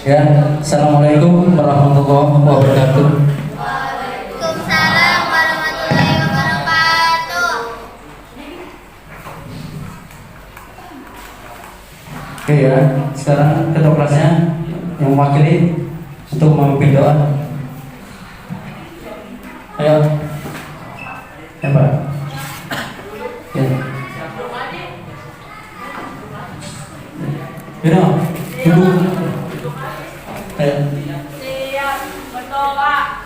Ya, assalamualaikum warahmatullahi wabarakatuh. Waalaikumsalam warahmatullahi wabarakatuh. Oke ya, sekarang ketua kelasnya yang mewakili untuk memimpin doa. Ayo, ya Pak. Ya. Duduk. Ayo. Siap, berdoa.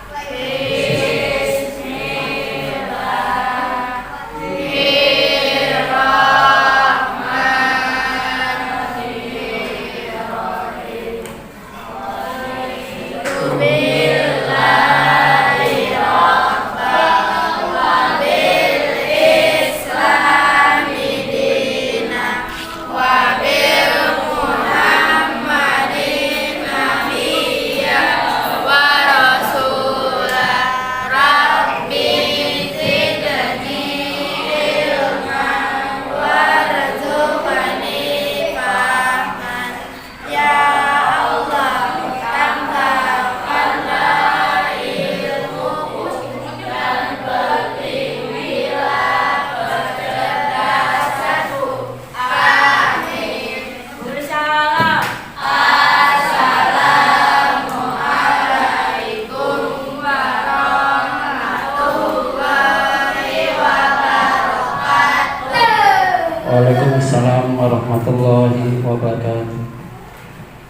Waalaikumsalam warahmatullahi wabarakatuh.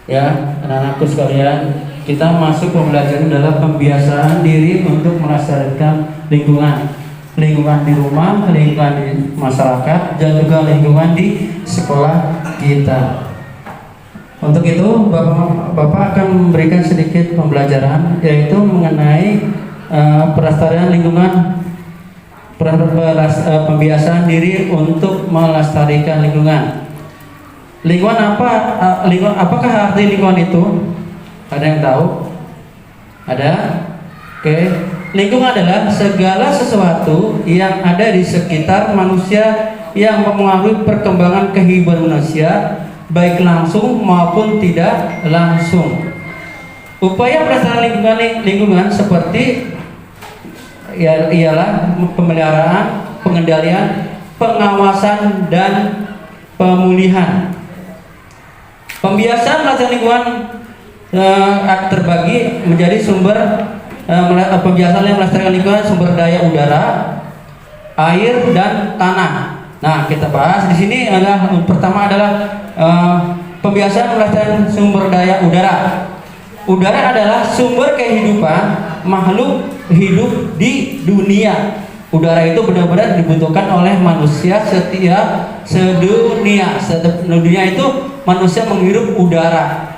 Ya, anak-anakku sekalian, kita masuk pembelajaran adalah pembiasaan diri untuk melestarikan lingkungan di rumah, lingkungan di masyarakat, dan juga lingkungan di sekolah kita. Untuk itu, Bapak akan memberikan sedikit pembelajaran, yaitu mengenai pelestarian lingkungan, pembiasaan diri untuk melestarikan lingkungan. Lingkungan apa? Apakah arti lingkungan itu? Ada yang tahu? Ada? Oke. Lingkungan adalah segala sesuatu yang ada di sekitar manusia yang mempengaruhi perkembangan kehidupan manusia, baik langsung maupun tidak langsung. Upaya pelestarian lingkungan seperti ialah pemeliharaan, pengendalian, pengawasan, dan pemulihan. Pembiasaan melestarikan lingkungan terbagi menjadi sumber pembiasaan yang melestarikan lingkungan sumber daya udara, air, dan tanah. Nah, kita bahas di sini adalah pertama adalah pembiasaan melestarikan sumber daya udara. Udara adalah sumber kehidupan makhluk hidup di dunia. Udara itu benar-benar dibutuhkan oleh manusia sedunia. Sedunia itu manusia menghirup udara.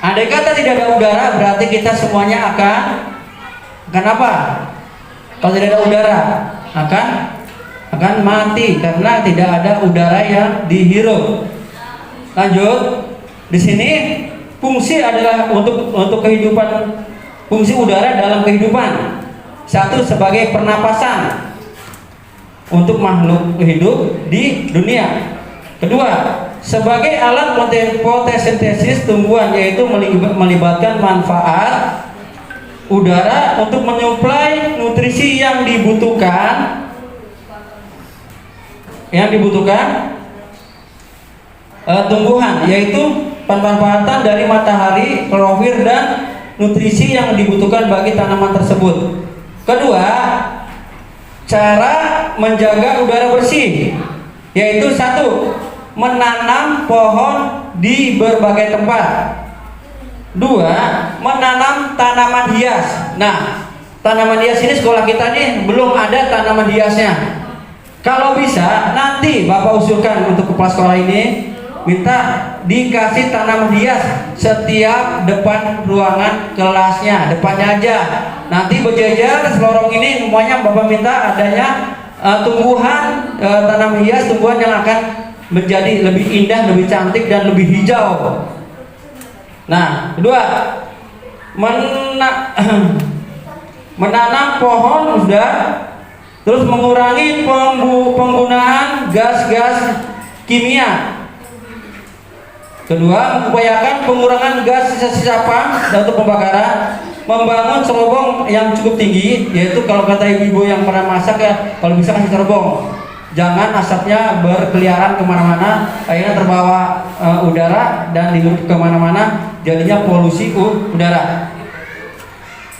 Andai kata tidak ada udara, berarti kita semuanya akan apa? Kalau tidak ada udara, akan mati karena tidak ada udara yang dihirup. Lanjut, di sini fungsi adalah untuk kehidupan, fungsi udara dalam kehidupan. Satu, sebagai pernapasan untuk makhluk hidup di dunia. Kedua, sebagai alat fotosintesis tumbuhan, yaitu melibatkan manfaat udara untuk menyuplai nutrisi yang dibutuhkan tumbuhan, yaitu pemanfaatan dari matahari, klorofil, dan nutrisi yang dibutuhkan bagi tanaman tersebut. Kedua, cara menjaga udara bersih, yaitu satu, menanam pohon di berbagai tempat. Dua, menanam tanaman hias. Nah, tanaman hias ini sekolah kita nih belum ada tanaman hiasnya. Kalau bisa nanti Bapak usulkan untuk kepala sekolah ini minta dikasih tanaman hias setiap depan ruangan kelasnya, depannya aja. Nanti berjejer selorong ini semuanya Bapak minta adanya tumbuhan tanaman hias, tumbuhan yang akan menjadi lebih indah, lebih cantik dan lebih hijau. Nah, kedua, menanam pohon sudah, terus mengurangi penggunaan gas-gas kimia. Kedua, mengupayakan pengurangan gas sisa-sisa dan untuk pembakaran, membangun cerobong yang cukup tinggi, yaitu kalau kata ibu-ibu yang pernah masak ya, kalau bisa kasih cerobong, jangan asapnya berkeliaran kemana-mana, akhirnya terbawa udara dan dihirup kemana-mana, jadinya polusi udara.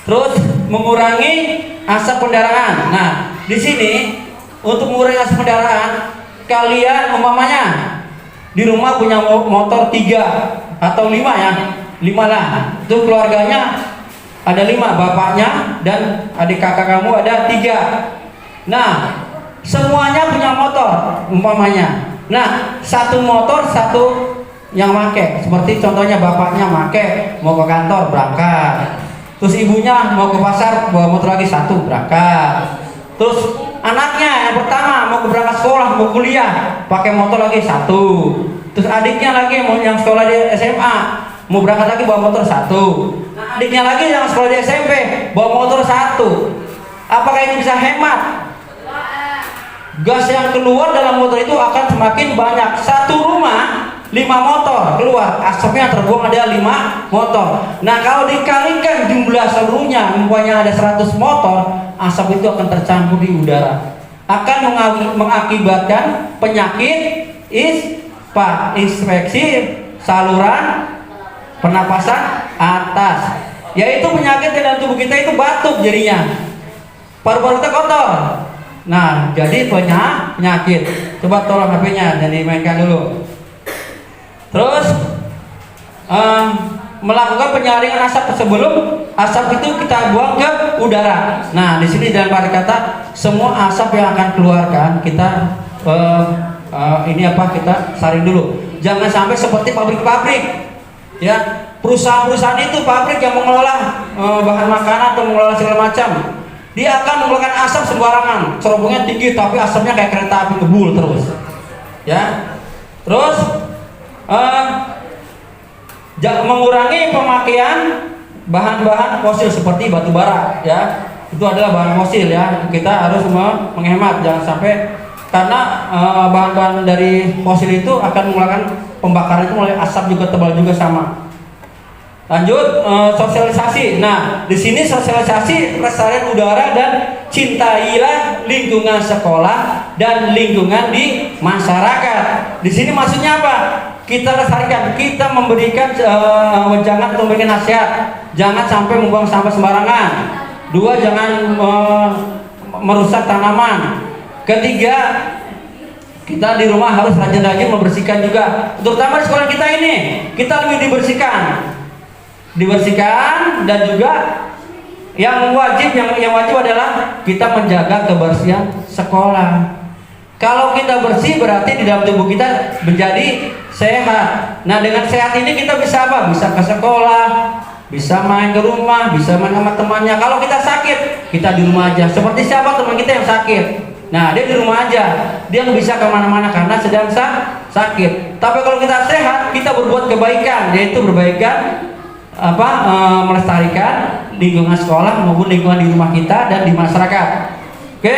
Terus mengurangi asap kendaraan. Nah, di sini untuk mengurangi asap kendaraan, kalian umpamanya di rumah punya motor 3 atau 5 ya, 5 lah. Itu keluarganya ada 5, bapaknya dan adik kakak kamu ada 3. Nah, semuanya punya motor umpamanya. Nah, satu motor satu yang make. Seperti contohnya bapaknya make mau ke kantor berangkat. Terus ibunya mau ke pasar bawa motor lagi satu berangkat. Terus anaknya yang pertama mau ke berangkat sekolah, mau kuliah pakai motor lagi satu. Terus adiknya lagi mau yang sekolah di SMA mau berangkat lagi bawa motor satu. Nah, adiknya lagi yang sekolah di SMP bawa motor satu. Apakah ini bisa hemat? Gas yang keluar dalam motor itu akan semakin banyak. Satu rumah 5 motor keluar, asapnya terbuang ada 5 motor. Nah, kalau dikalikan jumlah seluruhnya, umpamanya ada 100 motor, asap itu akan tercampur di udara, akan mengakibatkan penyakit infeksi saluran pernapasan atas, yaitu penyakit dalam tubuh kita itu batuk jadinya, paru-paru kita kotor. Nah, jadi penyakit. Coba tolong HP-nya dan dimainkan dulu. Terus melakukan penyaringan asap sebelum asap itu kita buang ke udara. Nah, di sini dalam kata semua asap yang akan keluarkan kita kita saring dulu. Jangan sampai seperti pabrik-pabrik, ya, perusahaan-perusahaan itu pabrik yang mengelola bahan makanan atau mengelola segala macam. Dia akan mengeluarkan asap sembarangan, cerobongnya tinggi tapi asapnya kayak kereta api ngebul terus, ya. Terus mengurangi pemakaian bahan-bahan fosil seperti batu bara, ya, itu adalah bahan fosil, ya, kita harus menghemat, jangan sampai, karena bahan-bahan dari fosil itu akan mengeluarkan pembakaran itu mulai asap juga tebal juga sama. Lanjut, sosialisasi. Nah, di sini sosialisasi pelestarian udara dan cintailah lingkungan sekolah dan lingkungan di masyarakat. Di sini maksudnya apa? Kita lestarikan, kita memberikan jangan memberikan nasihat, jangan sampai membuang sampah sembarangan. 2, jangan merusak tanaman. Ketiga, kita di rumah harus rajin-rajin membersihkan juga, terutama di sekolah kita ini, kita lebih dibersihkan dan juga yang wajib adalah kita menjaga kebersihan sekolah. Kalau kita bersih berarti di dalam tubuh kita menjadi sehat. Nah, dengan sehat ini kita bisa apa? Bisa ke sekolah, bisa main ke rumah, bisa main sama temannya. Kalau kita sakit, kita di rumah aja. Seperti siapa teman kita yang sakit? Nah, dia di rumah aja, dia nggak bisa kemana-mana karena sedang sakit. Tapi kalau kita sehat, kita berbuat kebaikan, yaitu melestarikan lingkungan sekolah maupun lingkungan di rumah kita dan di masyarakat. Oke,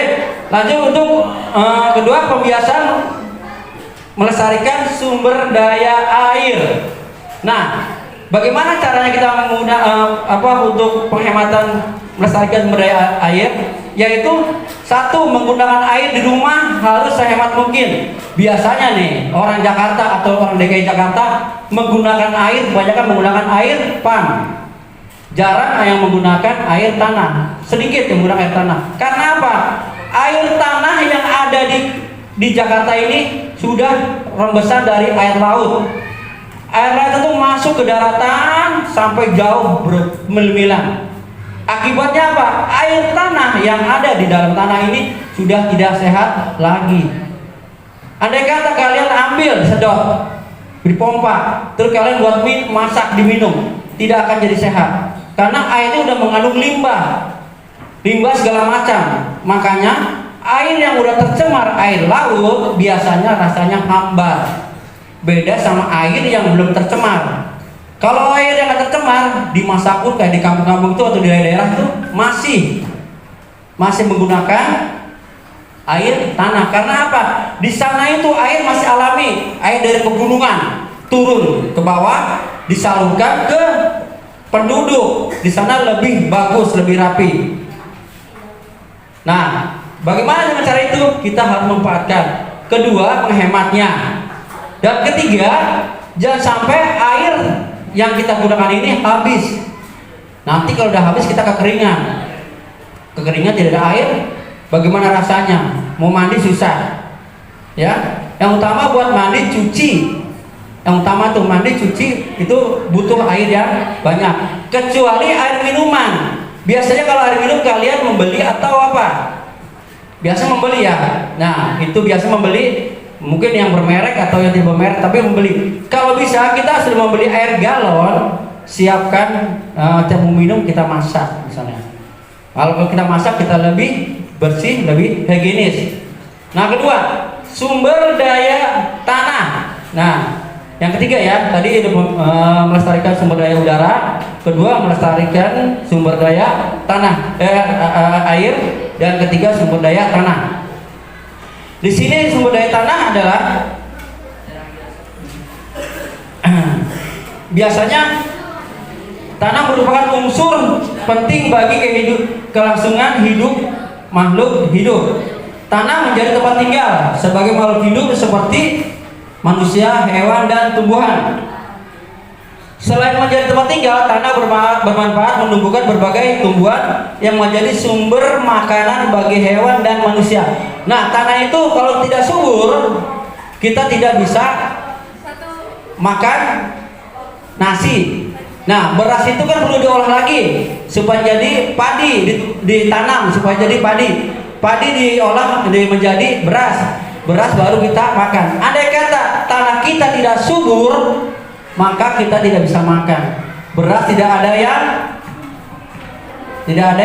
lanjut untuk kedua, pembiasaan melestarikan sumber daya air. Nah, bagaimana caranya kita untuk penghematan melestarikan sumber daya air? Yaitu 1, menggunakan air di rumah harus sehemat mungkin. Biasanya nih orang Jakarta atau orang DKI Jakarta menggunakan air, kebanyakan menggunakan air pump, jarang yang menggunakan air tanah, sedikit yang menggunakan air tanah. Karena apa? Air tanah yang ada di Jakarta ini sudah rembesan dari air laut. Air laut itu masuk ke daratan sampai jauh bermil-milan. Akibatnya apa? Air tanah yang ada di dalam tanah ini sudah tidak sehat lagi. Andai kata kalian ambil sedot, dipompa, terus kalian buat masak diminum, tidak akan jadi sehat. Karena airnya udah mengandung limbah segala macam. Makanya air yang udah tercemar, air laut biasanya rasanya hambar. Beda sama air yang belum tercemar. Kalau air yang tercemar dimasak pun kayak di kampung-kampung itu atau di daerah-daerah itu masih menggunakan air tanah. Karena apa? Di sana itu air masih alami, air dari pegunungan turun ke bawah disalurkan ke penduduk. Di sana lebih bagus, lebih rapi. Nah, bagaimana dengan cara itu? Kita harus memanfaatkan. Kedua, menghematnya. Dan ketiga, jangan sampai air yang kita gunakan ini habis. Nanti kalau udah habis kita kekeringan. Kekeringan tidak ada air, bagaimana rasanya? Mau mandi susah. Ya, yang utama buat mandi cuci. Yang utama tuh mandi cuci itu butuh air yang banyak. Kecuali air minuman. Biasanya kalau air minum kalian membeli atau apa? Biasa membeli ya. Nah, itu biasa membeli mungkin yang bermerek atau yang tidak bermerek, tapi membeli. Kalau bisa kita sudah membeli air galon, siapkan tiap mau minum kita masak misalnya. Kalau kita masak kita lebih bersih, lebih higienis. Nah, kedua, sumber daya tanah. Nah, yang ketiga ya, tadi melestarikan sumber daya udara, kedua melestarikan sumber daya tanah, air, dan ketiga sumber daya tanah. Di sini sumber daya tanah adalah biasanya tanah merupakan unsur penting bagi kelangsungan hidup makhluk hidup. Tanah menjadi tempat tinggal sebagai makhluk hidup seperti manusia, hewan, dan tumbuhan. Selain menjadi tempat tinggal, tanah bermanfaat menumbuhkan berbagai tumbuhan yang menjadi sumber makanan bagi hewan dan manusia. Nah, tanah itu kalau tidak subur, kita tidak bisa makan nasi. Nah, beras itu kan perlu diolah lagi supaya jadi padi, ditanam supaya jadi padi. Padi diolah menjadi beras. Beras baru kita makan. Andai kata tanah kita tidak subur, maka kita tidak bisa makan. Beras tidak ada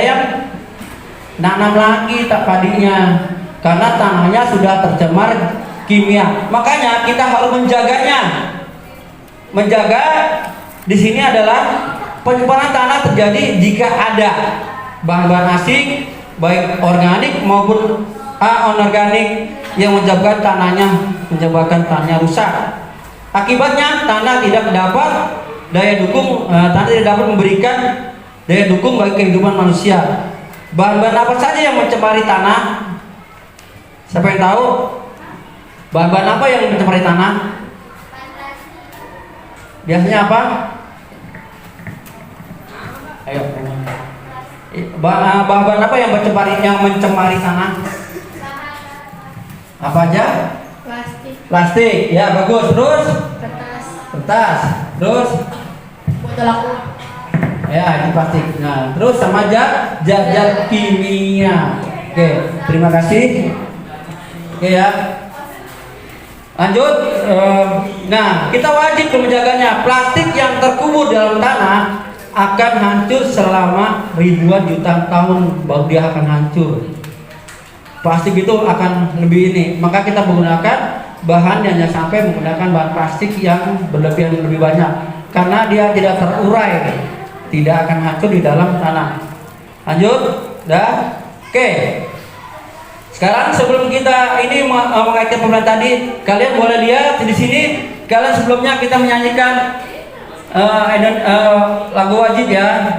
yang nanam lagi tak padinya karena tanahnya sudah tercemar kimia. Makanya kita harus menjaganya. Menjaga di sini adalah penyumparan tanah terjadi jika ada bahan-bahan asing baik organik maupun anorganik yang menyebabkan tanahnya rusak. Akibatnya tanah tidak dapat tanah tidak dapat memberikan daya dukung bagi kehidupan manusia. Bahan-bahan apa saja yang mencemari tanah? Siapa yang tahu? Bahan-bahan apa yang mencemari tanah? Biasanya apa? Ayo. Bahan-bahan apa yang mencemari tanah? Apa aja? Plastik, ya bagus. Terus? Kertas. Terus? Botol aqua. Ya, itu plastik. Nah, terus sama aja zat kimia. Oke, terima kasih. Oke ya. Lanjut. Nah, kita wajib menjaganya. Plastik yang terkubur dalam tanah akan hancur selama ribuan juta tahun, baru dia akan hancur. Plastik itu akan lebih ini, maka kita menggunakan bahan yang jangan sampai menggunakan bahan plastik yang berlebihan lebih banyak, karena dia tidak terurai, tidak akan hancur di dalam tanah. Lanjut, dah, oke. Sekarang sebelum kita ini mengaitkan pembelajaran tadi, kalian boleh lihat di sini. Kalian sebelumnya kita menyanyikan lagu wajib ya.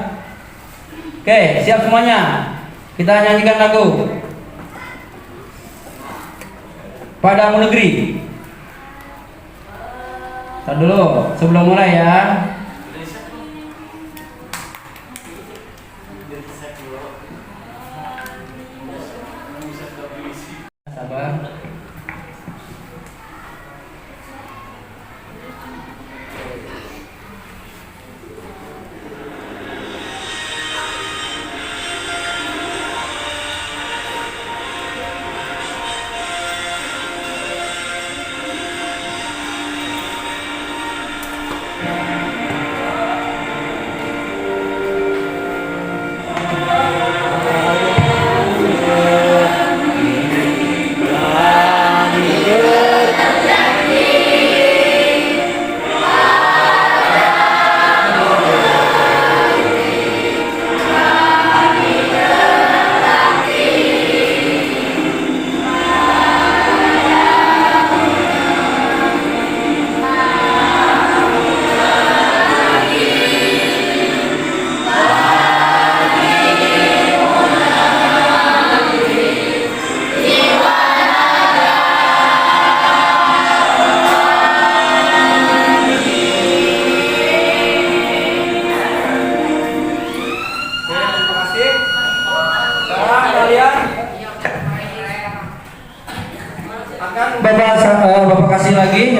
Oke, siap semuanya. Kita nyanyikan lagu Padamu Negeri. Tar dulu sebelum mulai ya. Sabar. lagi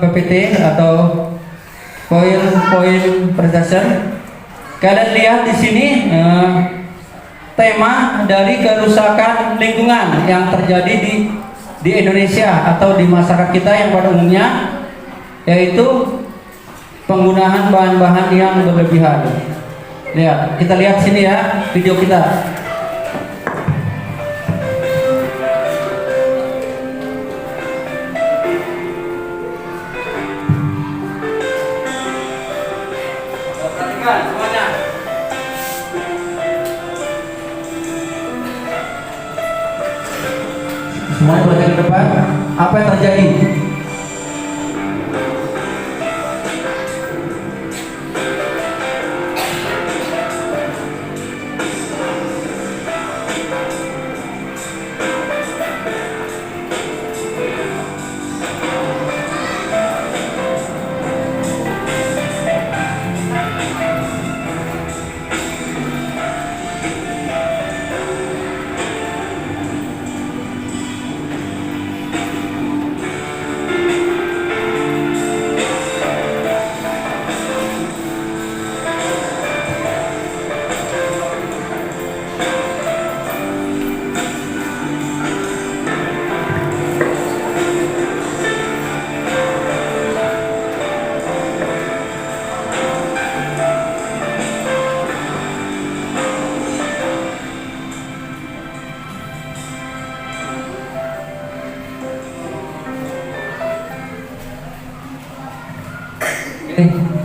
PPT atau poin presentation. Kalian lihat di sini tema dari kerusakan lingkungan yang terjadi di Indonesia atau di masyarakat kita yang pada umumnya, yaitu penggunaan bahan-bahan yang berlebihan. Lihat, kita lihat sini ya video kita. Perhatikan semuanya. Semuanya perhatikan ke depan. Apa yang terjadi?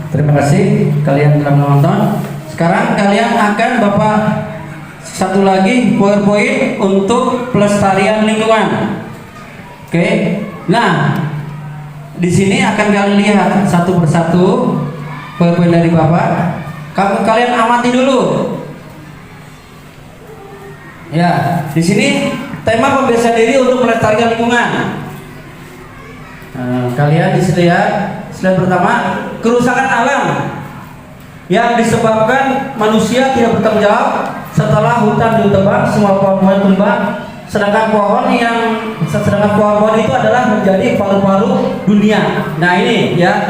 Terima kasih kalian telah menonton. Sekarang kalian akan Bapak satu lagi PowerPoint untuk pelestarian lingkungan. Oke. Nah, di sini akan kalian lihat satu persatu PowerPoint dari Bapak. Kalian amati dulu. Ya, di sini tema pembiasaan diri untuk melestarikan lingkungan. Kalian di sini lihat. Slide pertama, kerusakan alam yang disebabkan manusia tidak bertanggung jawab setelah hutan ditebang, semua pohon tumbang, sedangkan pohon itu adalah menjadi paru-paru dunia. Nah ini ya,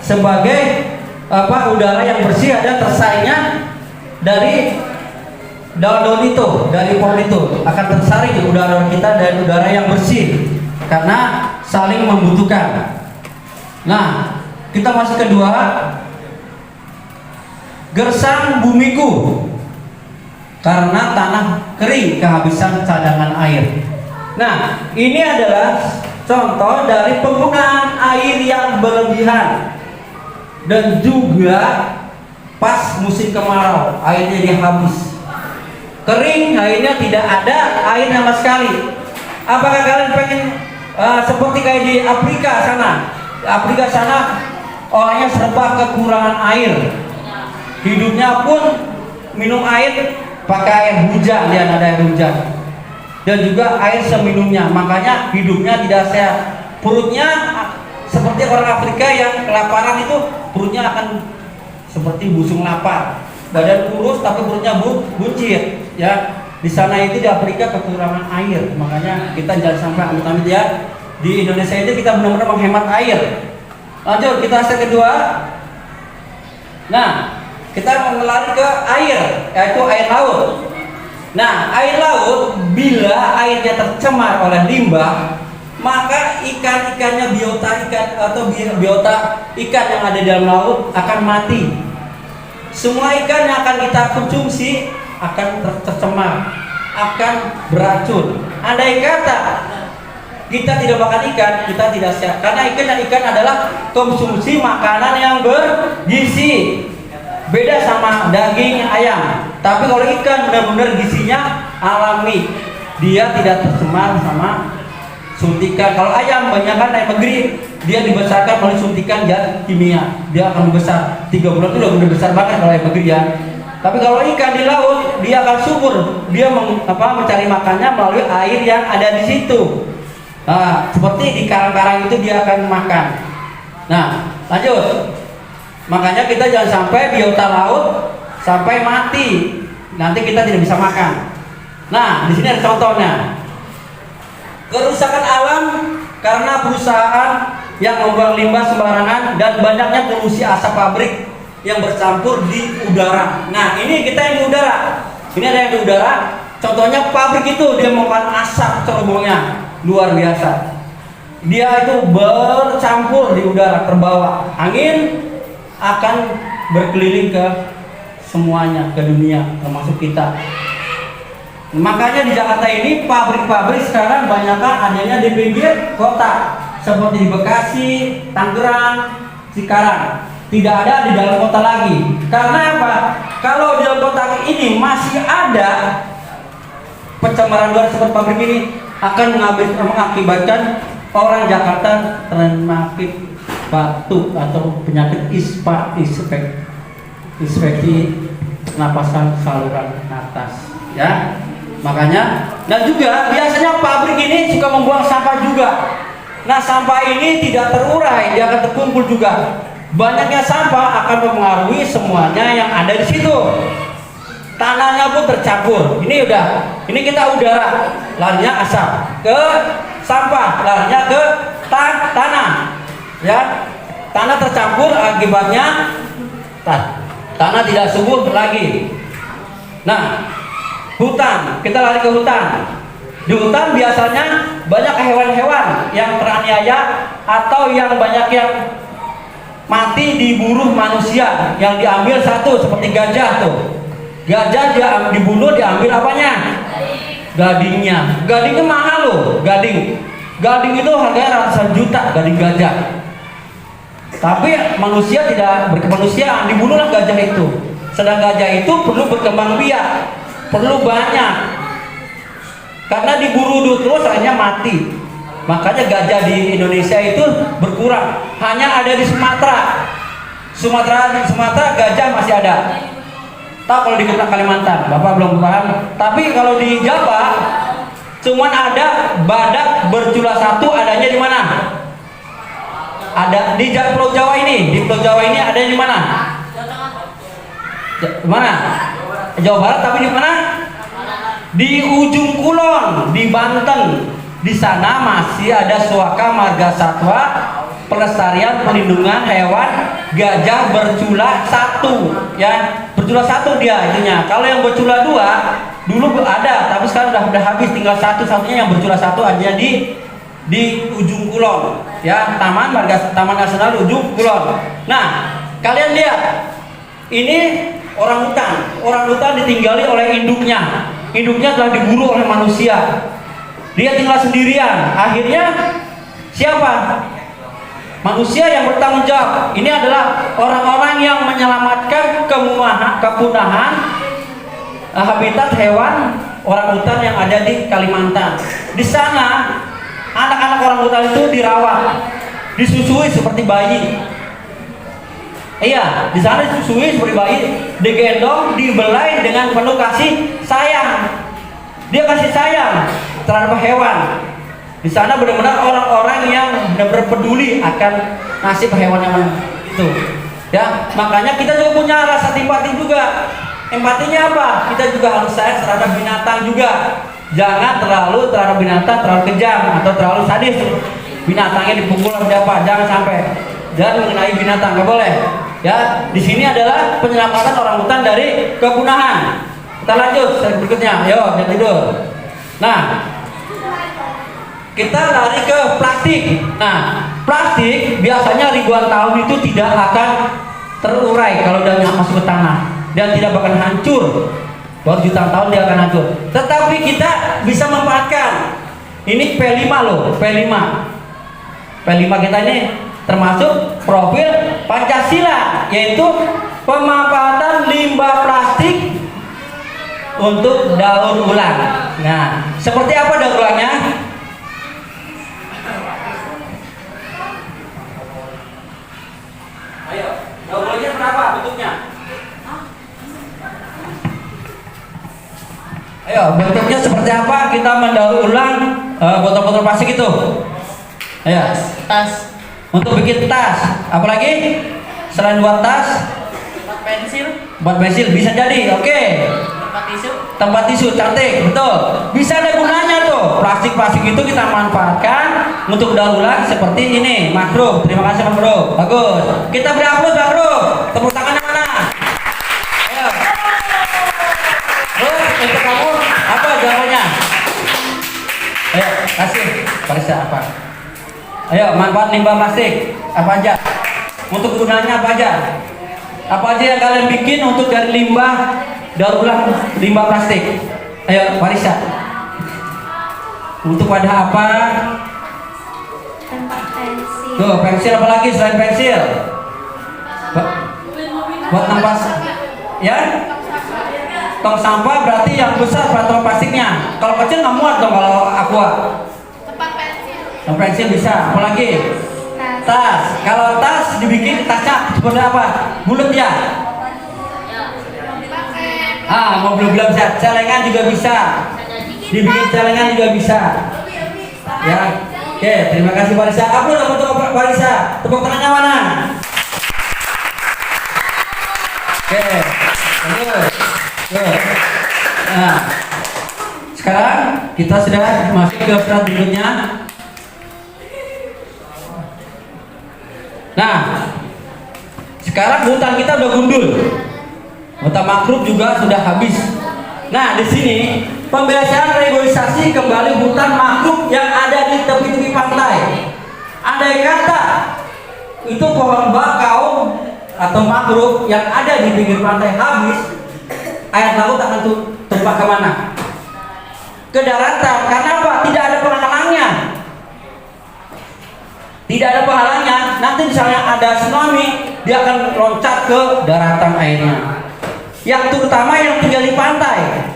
sebagai udara yang bersih ada tersaingnya dari daun-daun itu, dari pohon itu akan tersaring udara kita dan udara yang bersih karena saling membutuhkan. Nah, kita masuk kedua, gersang bumiku karena tanah kering kehabisan cadangan air. Nah, ini adalah contoh dari penggunaan air yang berlebihan dan juga pas musim kemarau airnya jadi habis, kering airnya tidak ada air sama sekali. Apakah kalian pengen seperti kayak di Afrika sana orangnya serba kekurangan air, hidupnya pun minum air pakai air hujan, lihat ada air hujan dan juga air seminumnya, makanya hidupnya tidak sehat. Perutnya seperti orang Afrika yang kelaparan itu, perutnya akan seperti busung lapar, badan kurus tapi perutnya buncit ya. Di sana itu di Afrika kekurangan air, makanya kita jangan sampai amit-amit ya. Di Indonesia itu kita benar-benar menghemat air. Lanjut, kita step kedua. Nah, kita mengelari ke air, yaitu air laut. Nah, air laut bila airnya tercemar oleh limbah, maka ikan-ikannya biota ikan yang ada di dalam laut akan mati. Semua ikan yang akan kita konsumsi akan tercemar, akan beracun. Andai kata kita tidak makan ikan, kita tidak sehat. Karena ikan adalah konsumsi makanan yang bergizi. Beda sama daging ayam. Tapi kalau ikan benar-benar gizinya alami, dia tidak tercemar sama suntikan. Kalau ayam banyakkan ayam negeri, dia dibesarkan oleh suntikan zat kimia. Dia akan besar 3 bulan itu udah benar besar banget kalau ayam negeri ya. Tapi kalau ikan di laut, dia akan subur. Dia mencari makannya melalui air yang ada di situ. Nah, seperti di karang-karang itu dia akan makan. Nah, lanjut. Makanya kita jangan sampai biota laut sampai mati. Nanti kita tidak bisa makan. Nah, di sini ada contohnya. Kerusakan alam karena perusahaan yang membuang limbah sembarangan, dan banyaknya polusi asap pabrik yang bercampur di udara. Nah, ini kita yang di udara. Ini ada yang di udara. Contohnya pabrik itu dia mengeluarkan asap cerobongnya luar biasa. Dia itu bercampur di udara, terbawa angin, akan berkeliling ke semuanya, ke dunia, termasuk kita. Makanya di Jakarta ini pabrik-pabrik sekarang banyakkan adanya di pinggir kota, seperti di Bekasi, Tangerang, Cikarang. Tidak ada di dalam kota lagi. Karena apa? Kalau di dalam kota ini masih ada pencemaran udara seperti pabrik ini, akan mengakibatkan orang Jakarta terkena batuk atau penyakit ISPA, infeksi pernapasan saluran atas, ya. Makanya, dan juga biasanya pabrik ini suka membuang sampah juga. Nah, sampah ini tidak terurai, dia akan terkumpul juga. Banyaknya sampah akan mempengaruhi semuanya yang ada di situ. Tanahnya pun tercampur. Ini kita udara, larinya asap ke sampah, larinya ke tanah, ya. Tanah tercampur, akibatnya tanah tidak subur lagi. Nah, hutan, kita lari ke hutan. Di hutan biasanya banyak hewan-hewan yang teraniaya atau yang banyak yang mati diburu manusia, yang diambil satu, seperti gajah tuh. Gajah dia dibunuh, diambil apanya? Gadingnya. Gadingnya mahal loh, gading. Gading itu harganya ratusan juta, gading gajah. Tapi manusia tidak berkemanusiaan, dibunuhlah gajah itu. Sedang gajah itu perlu berkembang biak, perlu banyak. Karena diburu dulu terus akhirnya mati. Makanya gajah di Indonesia itu berkurang. Hanya ada di Sumatera. Sumatera gajah masih ada. Tahu kalau di Kalimantan, Bapak belum paham. Tapi kalau di Jawa cuman ada badak berjula satu, adanya di mana? Ada di Pulau Jawa ini. Di Pulau Jawa ini ada di mana? Di mana? Jawa Barat, tapi di mana? Di ujung kulon, di Banten. Di sana masih ada Suaka Marga Satwa, pelestarian pelindungan hewan gajah bercula satu, ya. Bercula satu dia itunya. Kalau yang bercula dua dulu ada, tapi sekarang udah habis, tinggal satu-satunya yang bercula satu aja di ujung kulon, ya. Taman Nasional ujung kulon. Nah, kalian lihat ini orang hutan ditinggali oleh induknya telah diburu oleh manusia, dia tinggal sendirian. Akhirnya siapa? Manusia yang bertanggung jawab. Ini adalah orang-orang yang menyelamatkan kepunahan habitat hewan orang hutan yang ada di Kalimantan. Di sana anak-anak orang hutan itu dirawat, disusui seperti bayi. Iya, di sana disusui seperti bayi, digendong, dibelai dengan penuh kasih sayang. Dia kasih sayang terhadap hewan. Di sana benar-benar orang-orang yang benar-benar peduli akan nasib hewan-hewan itu. Ya, makanya kita juga punya rasa simpati juga. Empatinya apa? Kita juga harus sayang terhadap binatang juga. Jangan terhadap binatang terlalu kejam atau terlalu sadis. Binatangnya dipukul atau apa? Jangan sampai. Jangan mengenai binatang, nggak boleh. Ya, di sini adalah penyelamatan orang hutan dari kepunahan. Kita lanjut slide berikutnya. Ayo, jangan tidur. Nah, kita lari ke plastik. Nah, plastik biasanya ribuan tahun itu tidak akan terurai kalau udah masuk ke tanah dan tidak akan hancur. Baru jutaan tahun dia akan hancur. Tetapi kita bisa memanfaatkan. Ini P5 loh, P5. P5 kita ini termasuk profil Pancasila, yaitu pemanfaatan limbah plastik untuk daur ulang. Nah, seperti apa daur ulangnya? Ayo, daur ulangnya berapa bentuknya? Ayo, bentuknya seperti apa kita mendaur ulang botol-botol plastik itu? Ayo. Tas. Untuk bikin tas, apalagi selain buat tas? Buat pensil bisa jadi, oke. Tempat tisu. Tempat tisu cantik, betul. Bisa ada gunanya tuh. plastik-plastik itu kita manfaatkan untuk daur ulang seperti ini, Mas Bro. Terima kasih Mas Bro. Bagus. Kita beri aplaus Mas Bro. Tepuk tangannya mana? Ayo. Terus untuk kamu apa jawabannya? Ayo, kasih. Parisa apa? Ayo, manfaat limbah plastik apa aja? Untuk gunanya apa aja? Apa aja yang kalian bikin untuk dari limbah daur ulang limbah plastik? Ayo, Parisa. Untuk wadah apa? Tempat pensil. Tuh, pensil apa lagi selain pensil? Buat tempat ya? Tong sampah berarti yang besar tong plastiknya. Kalau kecil nggak muat dong kalau aqua. Tempat pensil. Tong pensil bisa. Apa lagi? Tas. Tas. Kalau tas dibikin tasnya seperti apa? Bulat ya? Mau belum bisa. Celengan juga bisa. Dibikin celengan juga bisa. Ya. Oke, terima kasih Parisa. Aplaus untuk Parisa. Tepuk tangannya mana? Oke. Terus. Nah, sekarang kita sudah masuk ke slide berikutnya. Nah, sekarang hutan kita udah gundul, hutan mangrove juga sudah habis. Nah, di sini pembiasaan reboisasi kembali hutan mangrove yang ada di tepi-tepi pantai. Andai kata itu pohon bakau atau mangrove yang ada di pinggir pantai habis, air laut akan tumpah kemana? Ke daratan. Karena apa? Tidak ada penghalangnya. Tidak ada penghalangnya. Nanti misalnya ada tsunami, dia akan loncat ke daratan airnya. Yang terutama yang tinggal di pantai.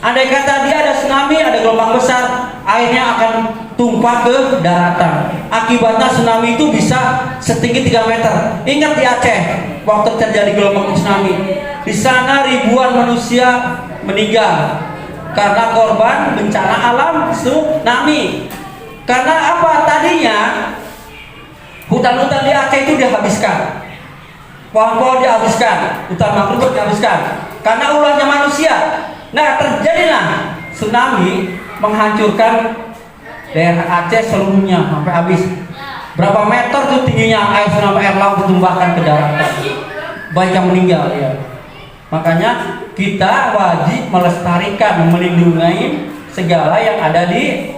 Andai kata dia ada tsunami, ada gelombang besar, airnya akan tumpah ke daratan. Akibatnya tsunami itu bisa setinggi 3 meter. Ingat di Aceh, waktu terjadi gelombang tsunami, di sana ribuan manusia meninggal karena korban bencana alam tsunami. Karena apa? Tadinya hutan-hutan di Aceh itu dihabiskan, pohon-pohon dihabiskan, hutan mangrove dihabiskan karena ulahnya manusia. Nah, terjadilah tsunami menghancurkan daerah Aceh seluruhnya sampai habis. Berapa meter tuh tingginya air tsunami, air laut ditumpahkan ke daratan. Banyak yang meninggal ya. Makanya kita wajib melestarikan, melindungi segala yang ada di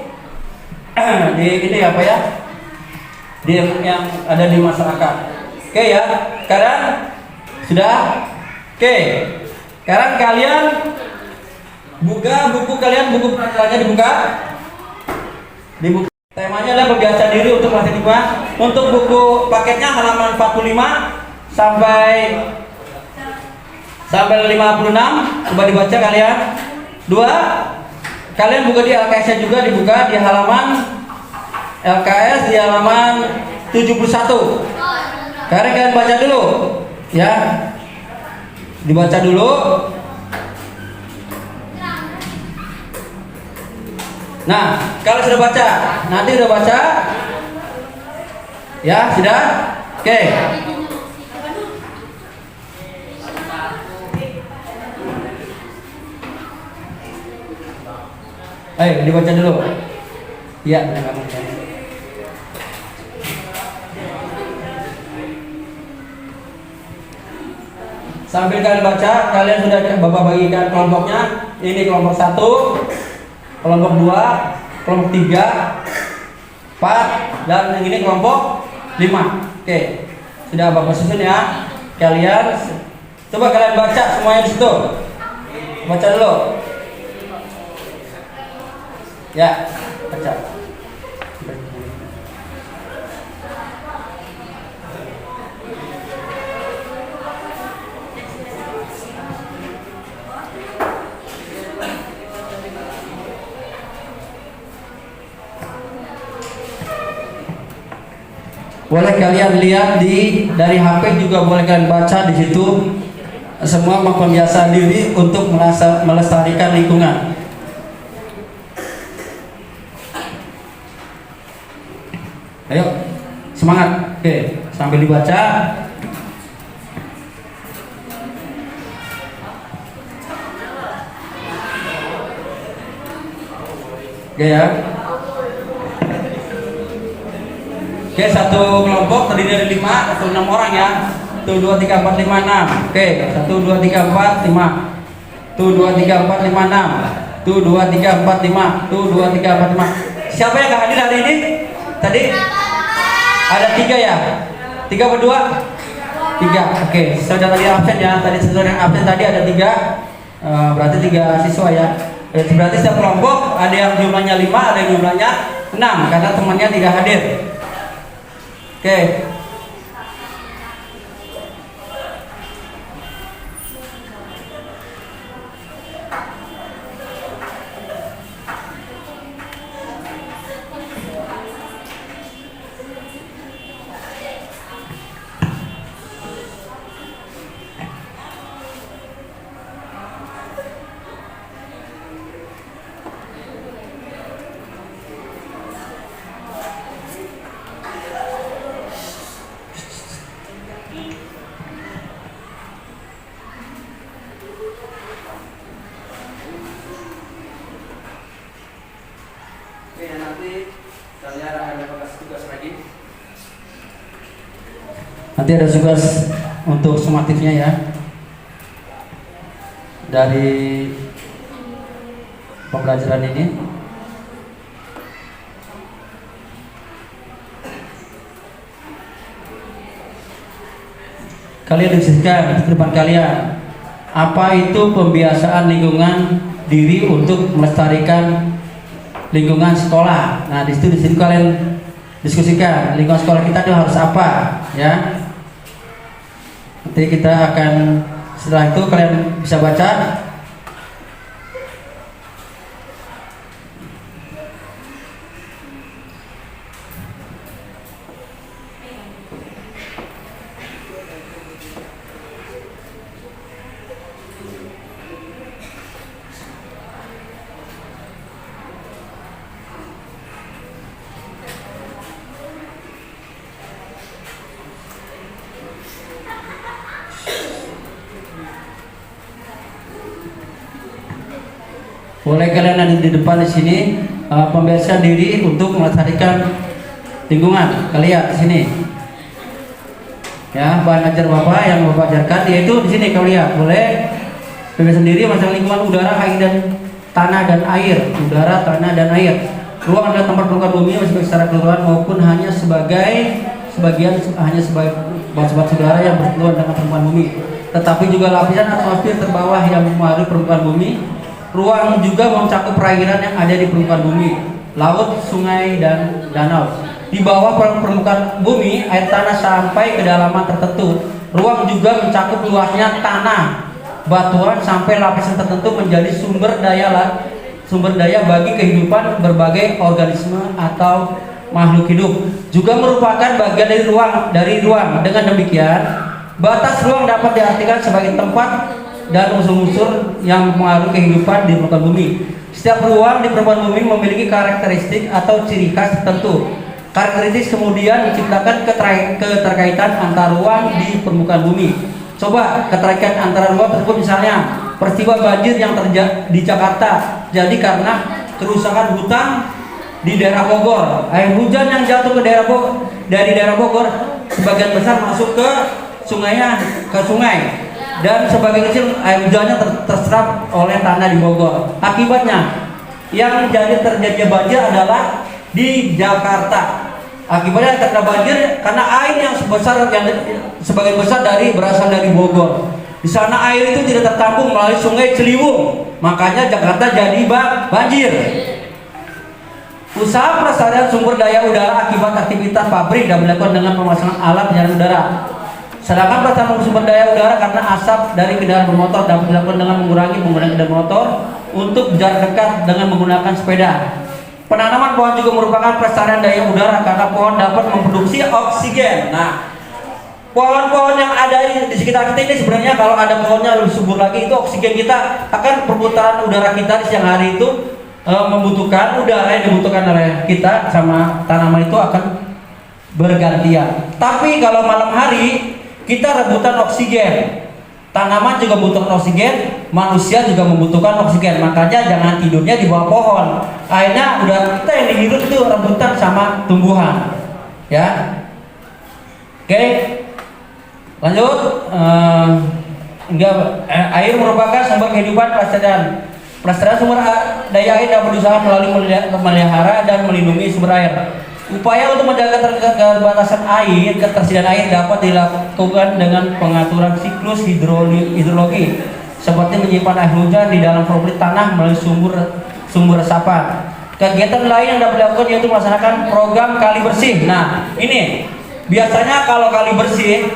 ini apa ya? Di yang ada di masyarakat. Oke ya. Sekarang sudah. Oke. Sekarang kalian buka buku kalian, buku pelajarannya dibuka. Dibuka. Temanya adalah membiasa diri untuk kelas 5. Untuk buku paketnya halaman 45 sampai 56. Coba dibaca kalian. 2. Kalian buka di LKS juga, dibuka di halaman LKS di halaman 71. Sekarang kalian baca dulu ya. Dibaca dulu. Nah, kalau sudah baca, nanti udah baca, ya sudah, oke. Ayo dibaca dulu. Ya, benar kamu. Sambil kalian baca, kalian sudah Bapak bagikan kelompoknya. Ini kelompok 1, kelompok 2, kelompok 3, 4, dan yang ini kelompok 5. Oke, sudah Bapak susun ya. Kalian coba kalian baca semuanya di situ. Baca dulu. Ya, baca. Boleh kalian lihat dari HP juga, boleh kalian baca di situ. Semua membiasakan diri untuk melestarikan lingkungan. Ayo, semangat. Oke, sambil dibaca. Oke ya. Oke, satu kelompok terdiri dari 5 atau 6 orang ya. 1, 2, 3, 4, 5, 6. Oke, 1, 2, 3, 4, 5. 1, 2, 3, 4, 5, 6. 1, 2, 3, 4, 5. 1, 2, 3, 4, 5. Siapa yang gak hadir hari ini? Tadi? Ada 3 ya? 3 berdua? 3. Oke, saudara tadi absen ya. Tadi saudara yang absen tadi ada 3. Berarti 3 siswa ya. Berarti setiap kelompok ada yang jumlahnya 5, ada yang jumlahnya 6 karena temannya tidak hadir. Oke. Oke, nanti kalian ada tugas lagi. Nanti ada tugas untuk sumatifnya ya. Dari pembelajaran ini. Kalian diskusikan di depan kalian. Apa itu pembiasaan lingkungan diri untuk melestarikan lingkungan sekolah. Nah, di situ kalian diskusikan lingkungan sekolah kita itu harus apa, ya. Nanti kita akan setelah itu kalian bisa baca. Boleh kalian ada di depan di sini pembiasaan diri untuk melestarikan lingkungan. Kalian di sini. Ya, bahan ajar Bapak yang Bapak ajarkan yaitu di sini kalian. Boleh pembiasaan diri masalah lingkungan udara, air dan tanah dan air. Udara, tanah dan air. Ruang adalah tempat permukaan bumi baik secara keseluruhan maupun hanya sebagai batas udara yang bersentuhan dengan permukaan bumi. Tetapi juga lapisan atmosfer terbawah yang mempengaruhi permukaan bumi. Ruang juga mencakup perairan yang ada di permukaan bumi, laut, sungai, dan danau. Di bawah permukaan bumi, air tanah sampai kedalaman tertentu. Ruang juga mencakup luasnya tanah, batuan sampai lapisan tertentu menjadi sumber daya bagi kehidupan berbagai organisme atau makhluk hidup. Juga merupakan bagian dari ruang. Dengan demikian, batas ruang dapat diartikan sebagai tempat dan unsur-unsur yang mempengaruhi kehidupan di permukaan bumi. Setiap ruang di permukaan bumi memiliki karakteristik atau ciri khas tertentu. Karakteristik kemudian menciptakan keterkaitan antara ruang di permukaan bumi. Coba keterkaitan antara ruang tersebut, misalnya peristiwa banjir yang terjadi di Jakarta jadi karena kerusakan hutan di daerah Bogor. Air hujan yang jatuh ke dari daerah Bogor sebagian besar masuk ke sungai dan sebagian kecil air hujannya terserap oleh tanah di Bogor. Akibatnya yang terjadi banjir adalah di Jakarta. Akibatnya terjadi banjir karena air yang sebagian besar berasal dari Bogor. Di sana air itu tidak tertampung melalui Sungai Ciliwung, makanya Jakarta jadi banjir. Usaha pelestarian sumber daya udara akibat aktivitas pabrik dan dilakukan dengan pemasangan alat penyaring udara. Sedangkan pelestarian sumber daya udara karena asap dari kendaraan bermotor dapat dilakukan dengan mengurangi penggunaan kendaraan motor untuk jarak dekat dengan menggunakan sepeda. Penanaman pohon juga merupakan pelestarian daya udara karena pohon dapat memproduksi oksigen. Nah, pohon-pohon yang ada di sekitar kita ini sebenarnya kalau ada pohonnya lebih subur lagi, itu oksigen kita akan perputaran udara kita di siang hari itu membutuhkan udara yang dibutuhkan oleh kita sama tanaman itu akan bergantian. Tapi kalau malam hari kita rebutan oksigen. Tanaman juga membutuhkan oksigen, manusia juga membutuhkan oksigen. Makanya jangan tidurnya di bawah pohon. Akhirnya udah kita yang dihirup tuh rebutan sama tumbuhan. Ya. Oke. Lanjut. Air merupakan sumber kehidupan pelestarian. Pelestarian sumber daya air dapat berusaha melalui memelihara dan melindungi sumber air. Upaya untuk menjaga keterbatasan air, ketersediaan air dapat dilakukan dengan pengaturan siklus hidrologi seperti menyimpan air hujan di dalam volume tanah melalui sumber resapan. Kegiatan lain yang dapat dilakukan yaitu melaksanakan program kali bersih. Nah, ini biasanya kalau kali bersih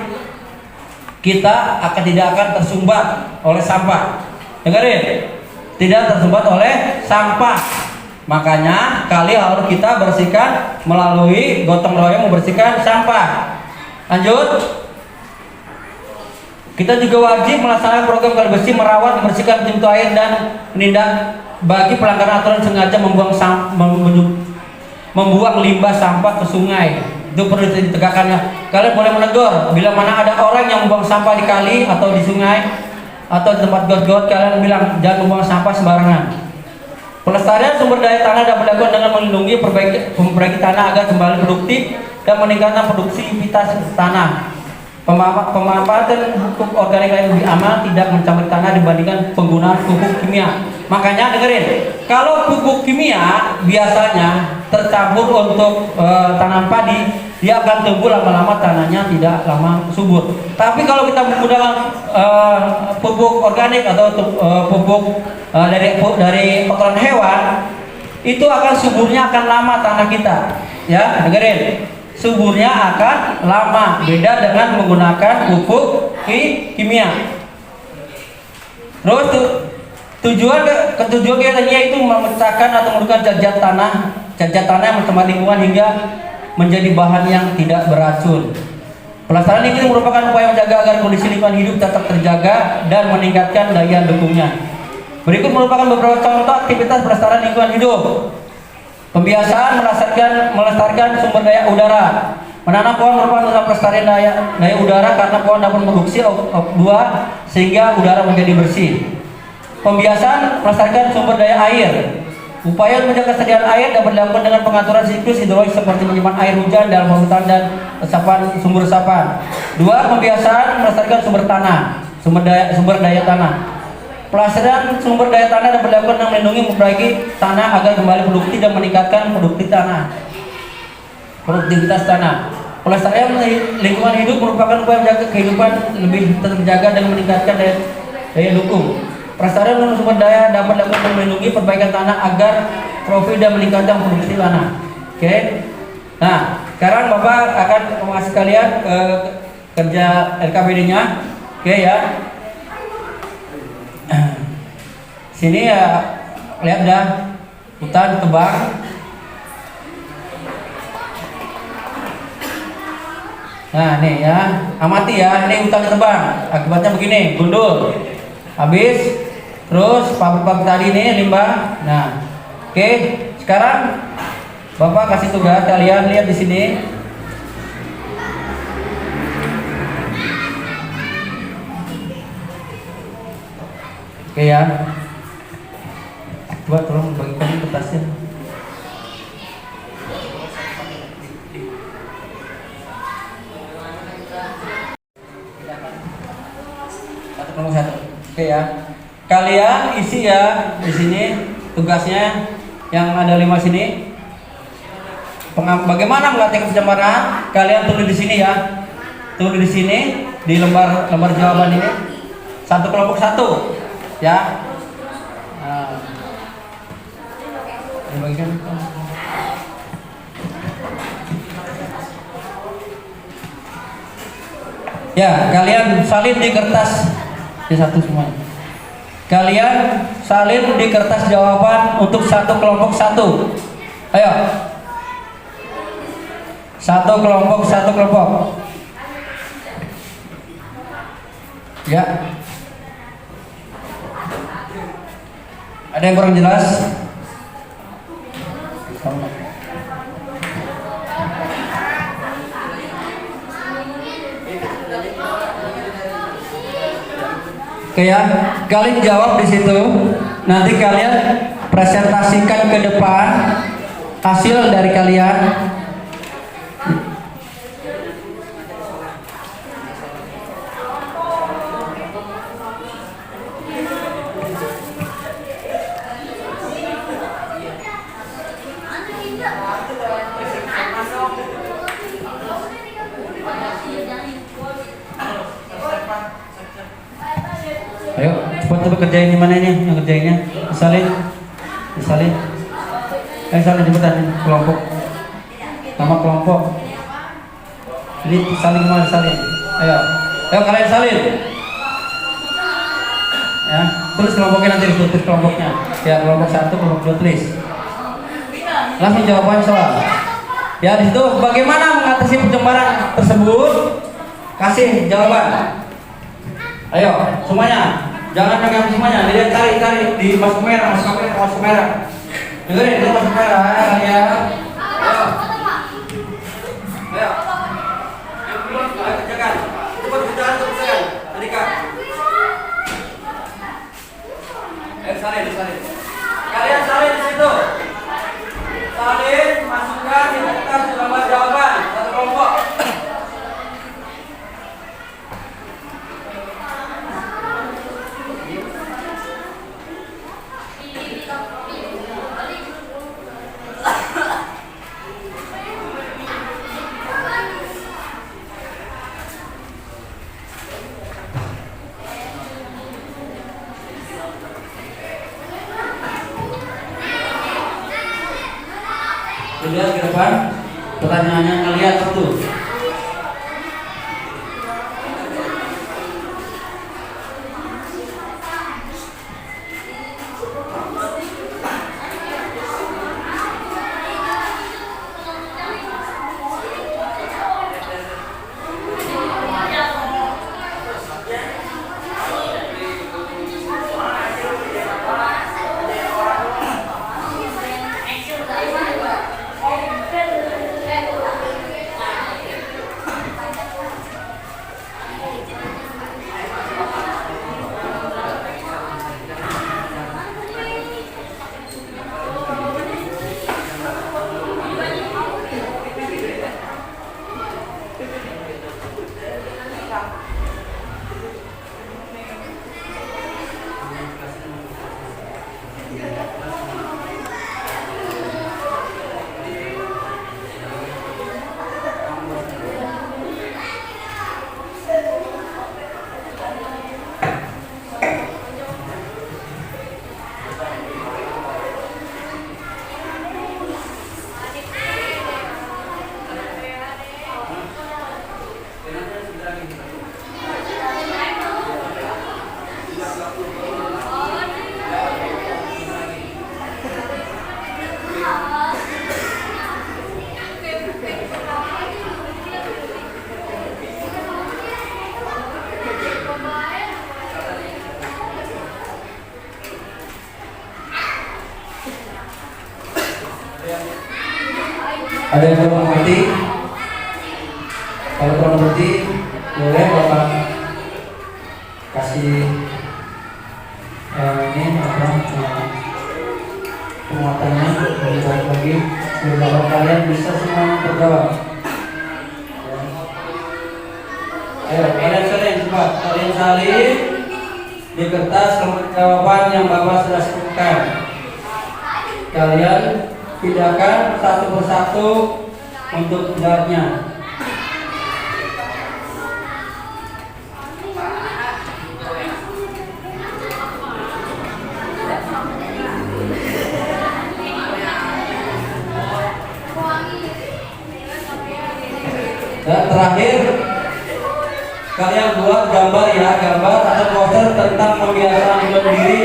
kita tidak akan tersumbat oleh sampah. Dengarin, tidak tersumbat oleh sampah. Makanya kali harus kita bersihkan melalui gotong royong membersihkan sampah. Lanjut. Kita juga wajib melaksanakan program kali bersih, merawat, membersihkan pintu air dan menindak bagi pelanggaran aturan sengaja membuang limbah sampah ke sungai. Itu perlu ditegakkannya. Kalian boleh menegur bila mana ada orang yang membuang sampah di kali atau di sungai atau di tempat got-got, kalian bilang jangan membuang sampah sembarangan. Pelestarian sumber daya tanah dapat dilakukan dengan melindungi memperbaiki tanah agar kembali produktif dan meningkatkan produktivitas tanah. Pemanfaatan pupuk organik yang lebih aman, tidak mencampur tanah dibandingkan penggunaan pupuk kimia. Makanya dengerin, kalau pupuk kimia biasanya tercampur untuk tanam padi, dia akan tumbuh lama-lama tanahnya tidak lama subur. Tapi kalau kita menggunakan pupuk organik atau pupuk dari kotoran hewan, itu akan suburnya akan lama tanah kita. Ya, dengerin. Suburnya akan lama, beda dengan menggunakan pupuk kimia. Terus tujuan kegiatannya itu memecahkan atau menurunkan cacat tanah yang mencemar lingkungan hingga menjadi bahan yang tidak beracun. Pelestarian ini merupakan upaya menjaga agar kondisi lingkungan hidup tetap terjaga dan meningkatkan daya dukungnya. Berikut merupakan beberapa contoh aktivitas pelestarian lingkungan hidup. Pembiasaan melestarikan sumber daya udara. Menanam pohon merupakan usaha pelestarian daya udara karena pohon dapat memproduksi O2 sehingga udara menjadi bersih. Pembiasaan melestarikan sumber daya air. Upaya untuk menjaga kesediaan air dapat dilakukan dengan pengaturan siklus hidrologis seperti menyimpan air hujan dalam hutan dan sumber resapan. 2. Pembiasaan melestarikan sumber daya tanah. Pelestarian sumber daya tanah dapat dilakukan dengan melindungi memperbaiki tanah agar kembali produktif dan meningkatkan produktivitas tanah. Pelestarian lingkungan hidup merupakan upaya menjaga kehidupan lebih terjaga dan meningkatkan daya dukung. Pelestarian sumber daya dapat dilakukan dengan melindungi perbaikan tanah agar profil dan meningkatkan produksi tanah. Oke. Nah, sekarang Bapak akan mengasih kalian kerja LKPD-nya. Oke ya. Sini ya, lihat dah hutan tebang. Nah nih ya, amati ya, ini hutan tebang. Akibatnya begini, gundul. Habis, terus pabrik tadi ini limbah. Nah, oke. Sekarang Bapak kasih tugas kalian lihat di sini. Oke ya. Coba tolong bagikan kertasnya. Satu. Oke ya. Kalian isi ya di sini tugasnya yang ada 5 sini. Bagaimana mengatasi pencemaran? Kalian tulis di sini ya. Tulis di sini di lembar jawaban ini. Satu kelompok satu. Ya. Bagian ya, kalian salin di kertas di satu semua. Kalian salin di kertas jawaban untuk satu kelompok satu. Ayo. Satu kelompok. Ya. Ada yang kurang jelas? Kayak kalian jawab di situ. Nanti kalian presentasikan ke depan hasil dari kalian. Ayo, cepat kerjain di mana ini? Yang kerjainnya, disalin. Ayo salin cepetan kelompok. Nama kelompok. Ini salin mana salin? Ayo kalian salin. Ya, tulis kelompoknya nanti tulis kelompoknya. Ya kelompok 1, kelompok 2 tulis. Langsung jawabannya soal. Ya di situ bagaimana mengatasi pencemaran tersebut? Kasih jawaban. Ayo semuanya, jangan pegang semuanya. Dilihat cari di masuk merah. Dengerin, itu masuk merah ya. Ayo. Ayo kerjakan. Cepat kerjakan selesai. Tadi Kak. Ayo salin. Kalian salin di situ. Salin, masukkan di kertas lembar jawaban satu kelompok. Lihat ke depan, pertanyaannya ngelihat satu. Ada yang belum mengerti? Kalau belum mengerti, boleh Bapak kasih penguatannya lebih lagi supaya kalian bisa semua terjawab. Ayo kalian salin cepat, kalian salin di kertas nomor jawaban yang Bapak sudah sebutkan. Kalian pindahkan satu persatu untuk menjawabnya. Dan terakhir kalian buat gambar ya, gambar atau poster tentang pembiasaan hidup diri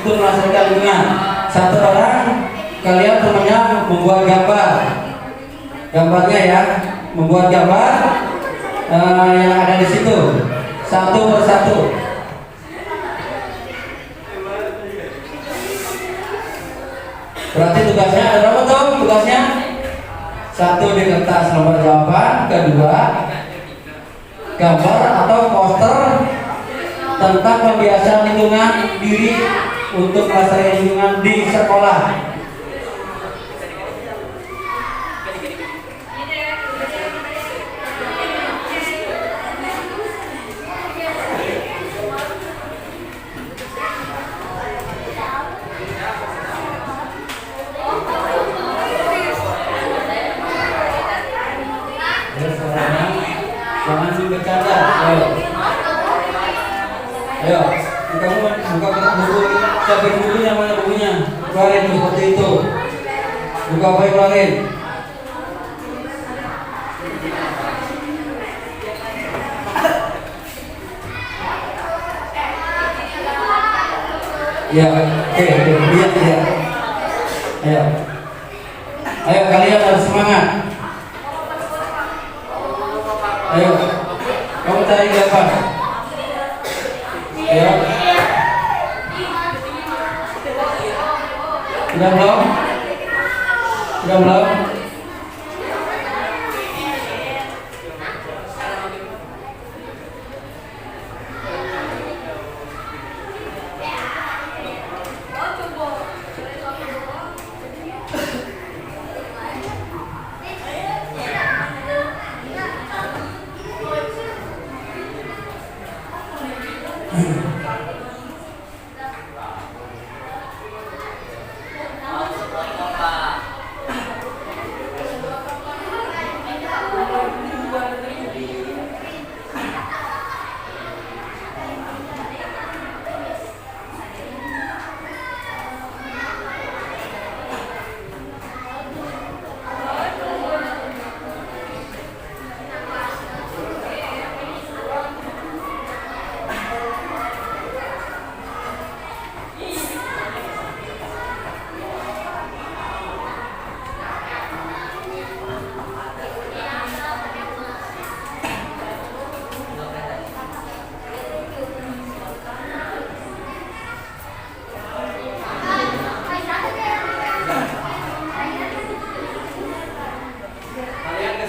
untuk melestarikan lingkungan. Satu orang kalian temannya membuat gambarnya ya, membuat gambar yang ada di situ satu persatu. Berarti tugasnya ada berapa tuh? Tugasnya satu di kertas nomor jawaban, kedua gambar atau poster tentang pembiasaan lingkungan diri untuk melestarikan lingkungan di sekolah. Jangan bercanda. Ayo, kamu buka buku. Siapa bukunya? Mana bukunya? Keluarin seperti itu. Buka apa yang keluarin? Ya, oke, lihat ya. Ayo, ayo kalian harus semangat. Ayo, kamu cari apa? Ayo. Sudah belum? Sudah belum?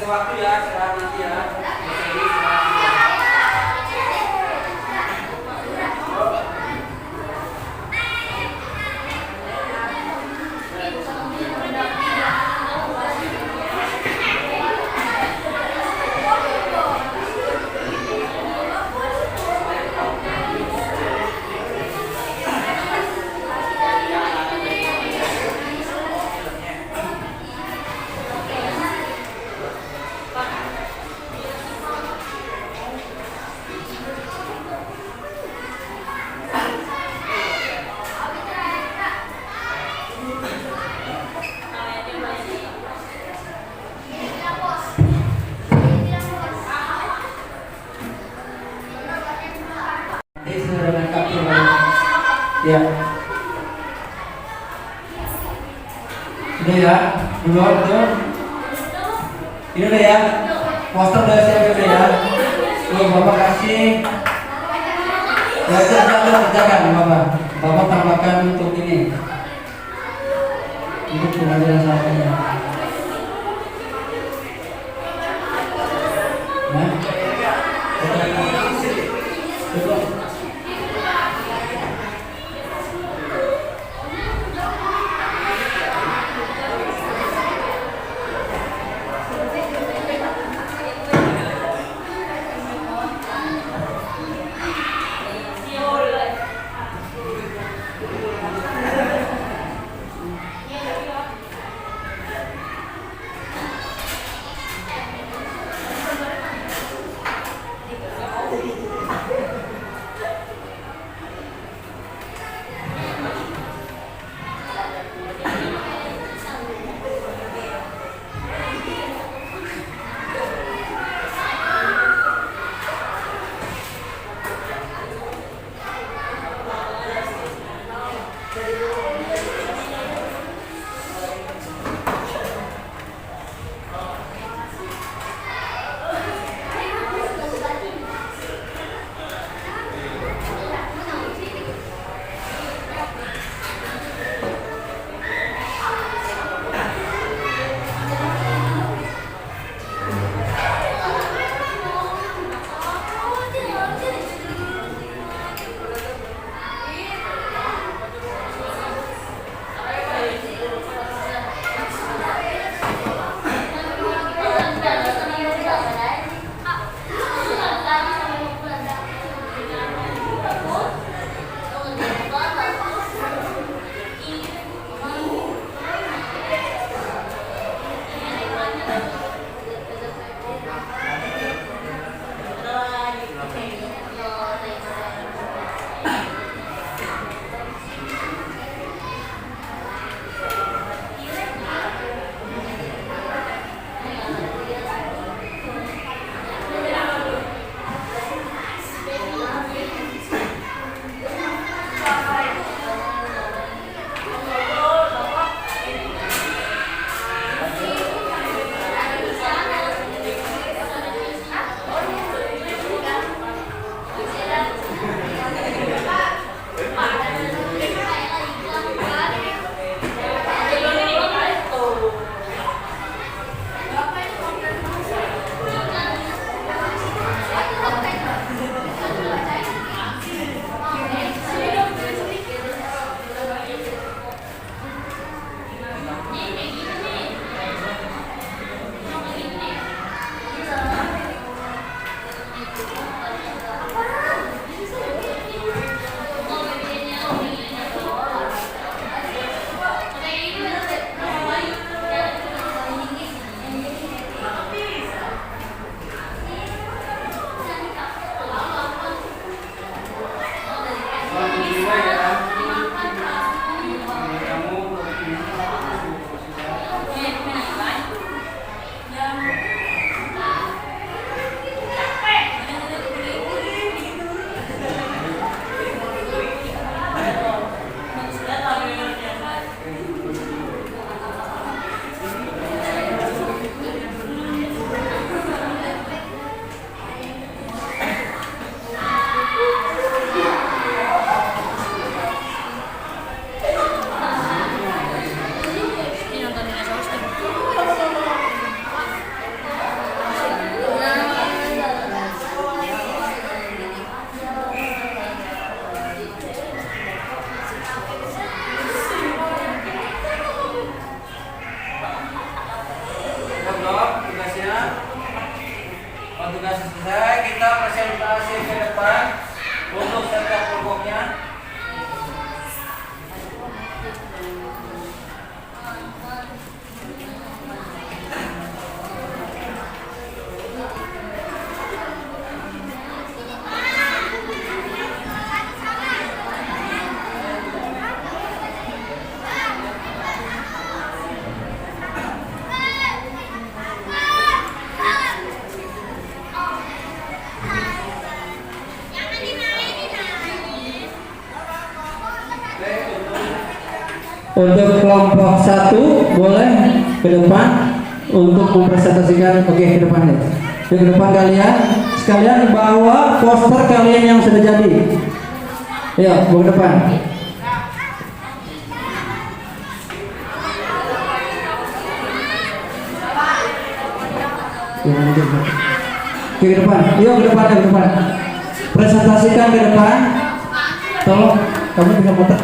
Waktu ya, istirahat nanti ya. Ya. Sudah ya? Belum? Ini udah ya? Poster udah siap udah ya? Bapak kasih. Ya, kerjakan Bapak. Bapak tambahkan untuk ini. Untuk pelajaran sampainya. Nah. Tugas selesai, kita presentasi ke depan untuk setiap kelompoknya. Untuk kelompok 1 boleh ke depan untuk mempresentasikan. Oke, ke depan ya. Ke depan kalian sekalian bawa poster kalian yang sudah jadi. Ya, bawa ke depan. Oke, ke depan. Yuk ke depan, ke depan. Presentasikan ke depan. Tolong kamu bisa muter.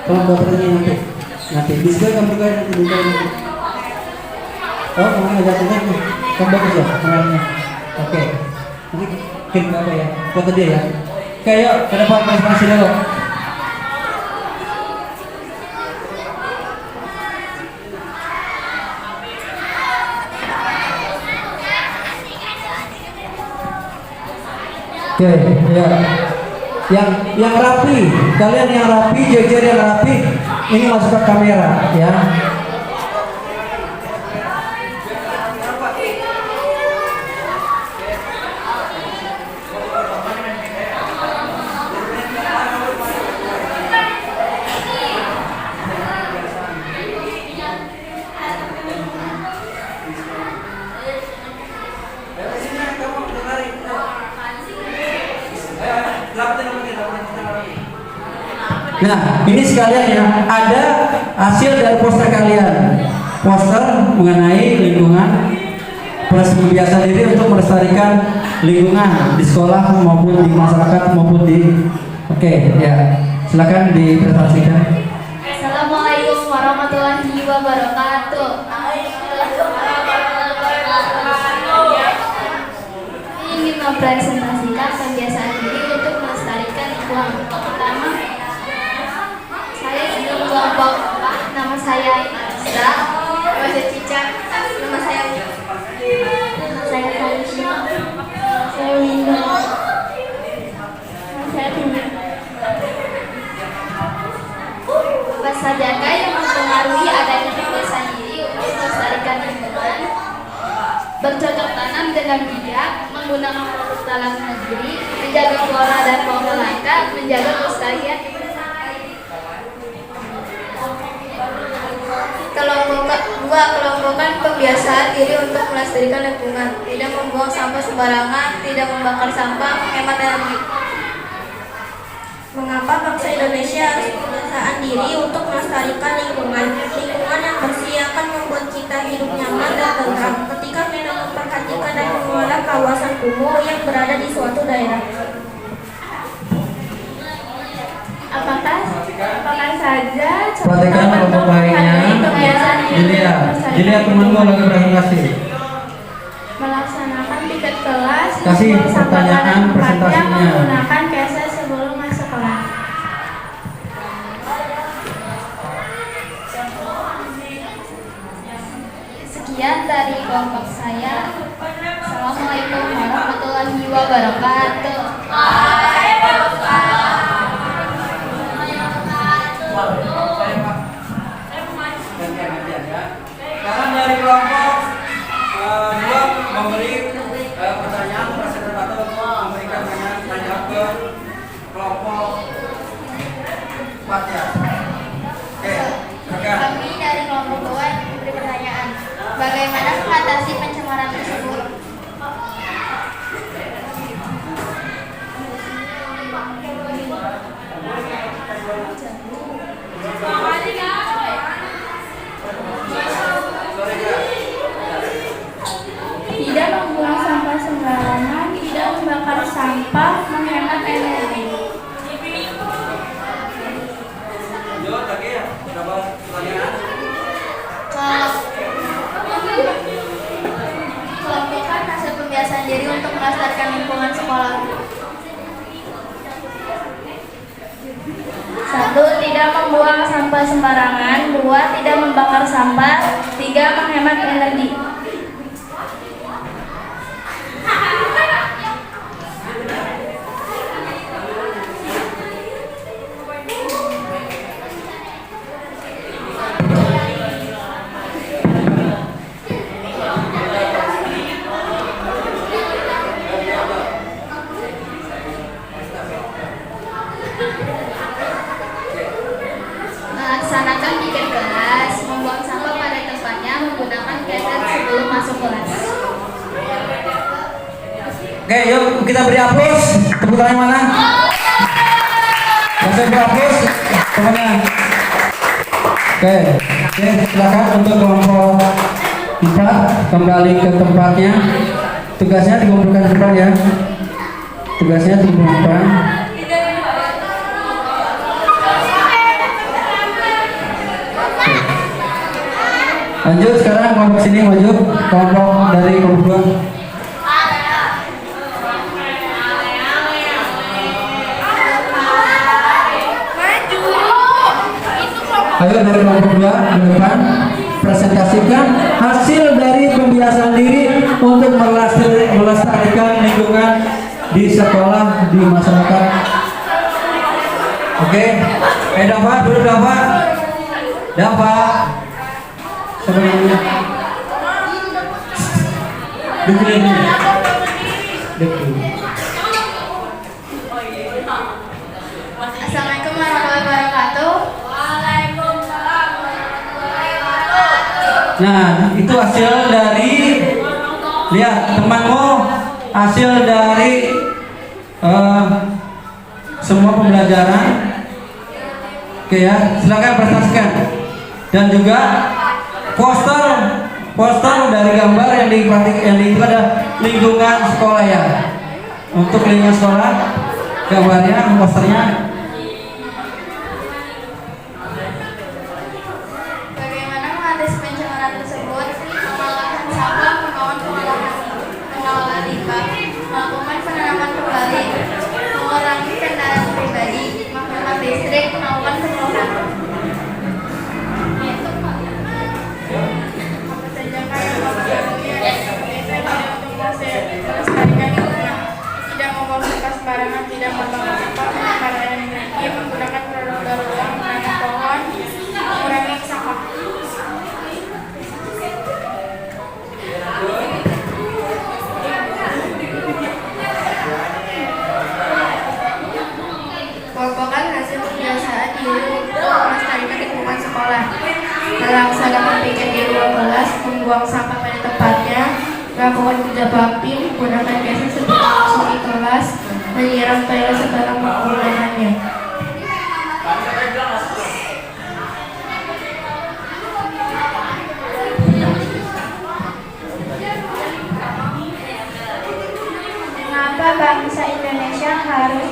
Tolong baterainya nanti bisa kamu juga nanti buka nanti. Oh, kamu ngajak nanti. Kamu bagus ya kameranya. Oke. Nanti kirim apa ya? Foto dia ya. Oke, yuk ke depan presentasi dulu. Oke, ya. Yang rapi, kalian yang rapi, jejer yang rapi, ini masuk ke kamera ya. Nah, ini sekalian ya, ada hasil dari poster kalian. Poster mengenai lingkungan plus membiasakan diri untuk melestarikan lingkungan di sekolah maupun di masyarakat maupun di. Oke, ya. Silakan dipresentasikan. Assalamualaikum warahmatullahi wabarakatuh. Ingin mempresentasikan kebiasaan diri untuk melestarikan lingkungan. Pertama, saya ingin kelompok. Nama saya Isra, nama saya Cica, nama saya Kalisha, saya Winda, nama saya Tina. Apa sajakah yang mempengaruhi adanya kebiasaan diri untuk melestarikan lingkungan? Bercocok tanam dengan bijak, menggunakan produk dalam negeri, menjaga flora dan fauna langka, menjaga kelestarian. Kelompokan kebiasaan diri untuk melestarikan lingkungan, tidak membuang sampah sembarangan, tidak membakar sampah, menghemat energi. Mengapa bangsa Indonesia harus kebiasaan diri untuk melestarikan lingkungan? Lingkungan yang bersih akan membuat kita hidup nyaman dan tentram ketika kita memperhatikan dan mengelola kawasan kumuh yang berada di suatu daerah. Apakah saja perhatikan kelompok lainnya. Dilihat temanmu lagi presentasi. Melaksanakan piket kelas, kasih pertanyaan presentasinya. Menggunakan keset sebelum masuk kelas. Sekian dari kelompok saya. Assalamualaikum warahmatullahi wabarakatuh. tempatnya. Oke, silakan. Kami dari kelompok bawah memberi pertanyaan. Bagaimana mengatasi pencemaran tersebut? Tidak membuang sampah sembarangan, tidak membakar sampah, menghemat energi. Lanjut lagi ya. Berapa pertanyaan? Kelompokkan hasil pembiasaan diri untuk melestarikan lingkungan sekolah. 1. Tidak membuang sampah sembarangan. 2. Tidak membakar sampah. 3. Menghemat energi. Melaksanakan tiket kelas, membuang sampah pada tempatnya, menggunakan keset sebelum masuk kelas. Oke, yuk kita beri aplaus. Tepuk tangan mana? Kita beri aplaus. Pokoknya. Oke, silakan untuk kelompok 4 kembali ke tempatnya. Tugasnya dikumpulkan ke depan ya. Tugasnya dikumpulkan. Lanjut sekarang kelompok sini maju, kelompok dari kelompok 2. Ayo dari kelompok 2 ke depan, presentasikan hasil dari pembiasaan diri untuk melestarikan lingkungan di sekolah, di masyarakat. Oke, Dava, dulu Dava. Dava. Sebenarnya. Dulu. Assalamualaikum warahmatullahi wabarakatuh. Nah, itu hasil dari, lihat temanmu, hasil dari semua pembelajaran. Oke ya, silakan presentasikan. Dan juga poster dari gambar yang itu ada lingkungan sekolah ya. Untuk lingkungan sekolah, gambarnya, posternya. Bagaimana mengatasi pencemaran tersebut? Mengelola sampah, membangun pengelola limbah, melakukan penanaman kembali, mengurangi kendaraan pribadi, menghemat listrik, melakukan pengelolaan. Tidak membuang sampah sembarangan, tidak membakar sampah, menghemat energi, menggunakan produk daur ulang, menanam pohon, mengurangi sampah. Kelompokkan hasil pembiasaan diri untuk melestarikan lingkungan sekolah. Melaksanakan piket di ruang kelas, membuang sampah pada tempatnya, melakukan kerja bakti, menggunakan gas sebelum masuk di kelas, menyiram toilet setelah menggunakannya. Mengapa bangsa Indonesia harus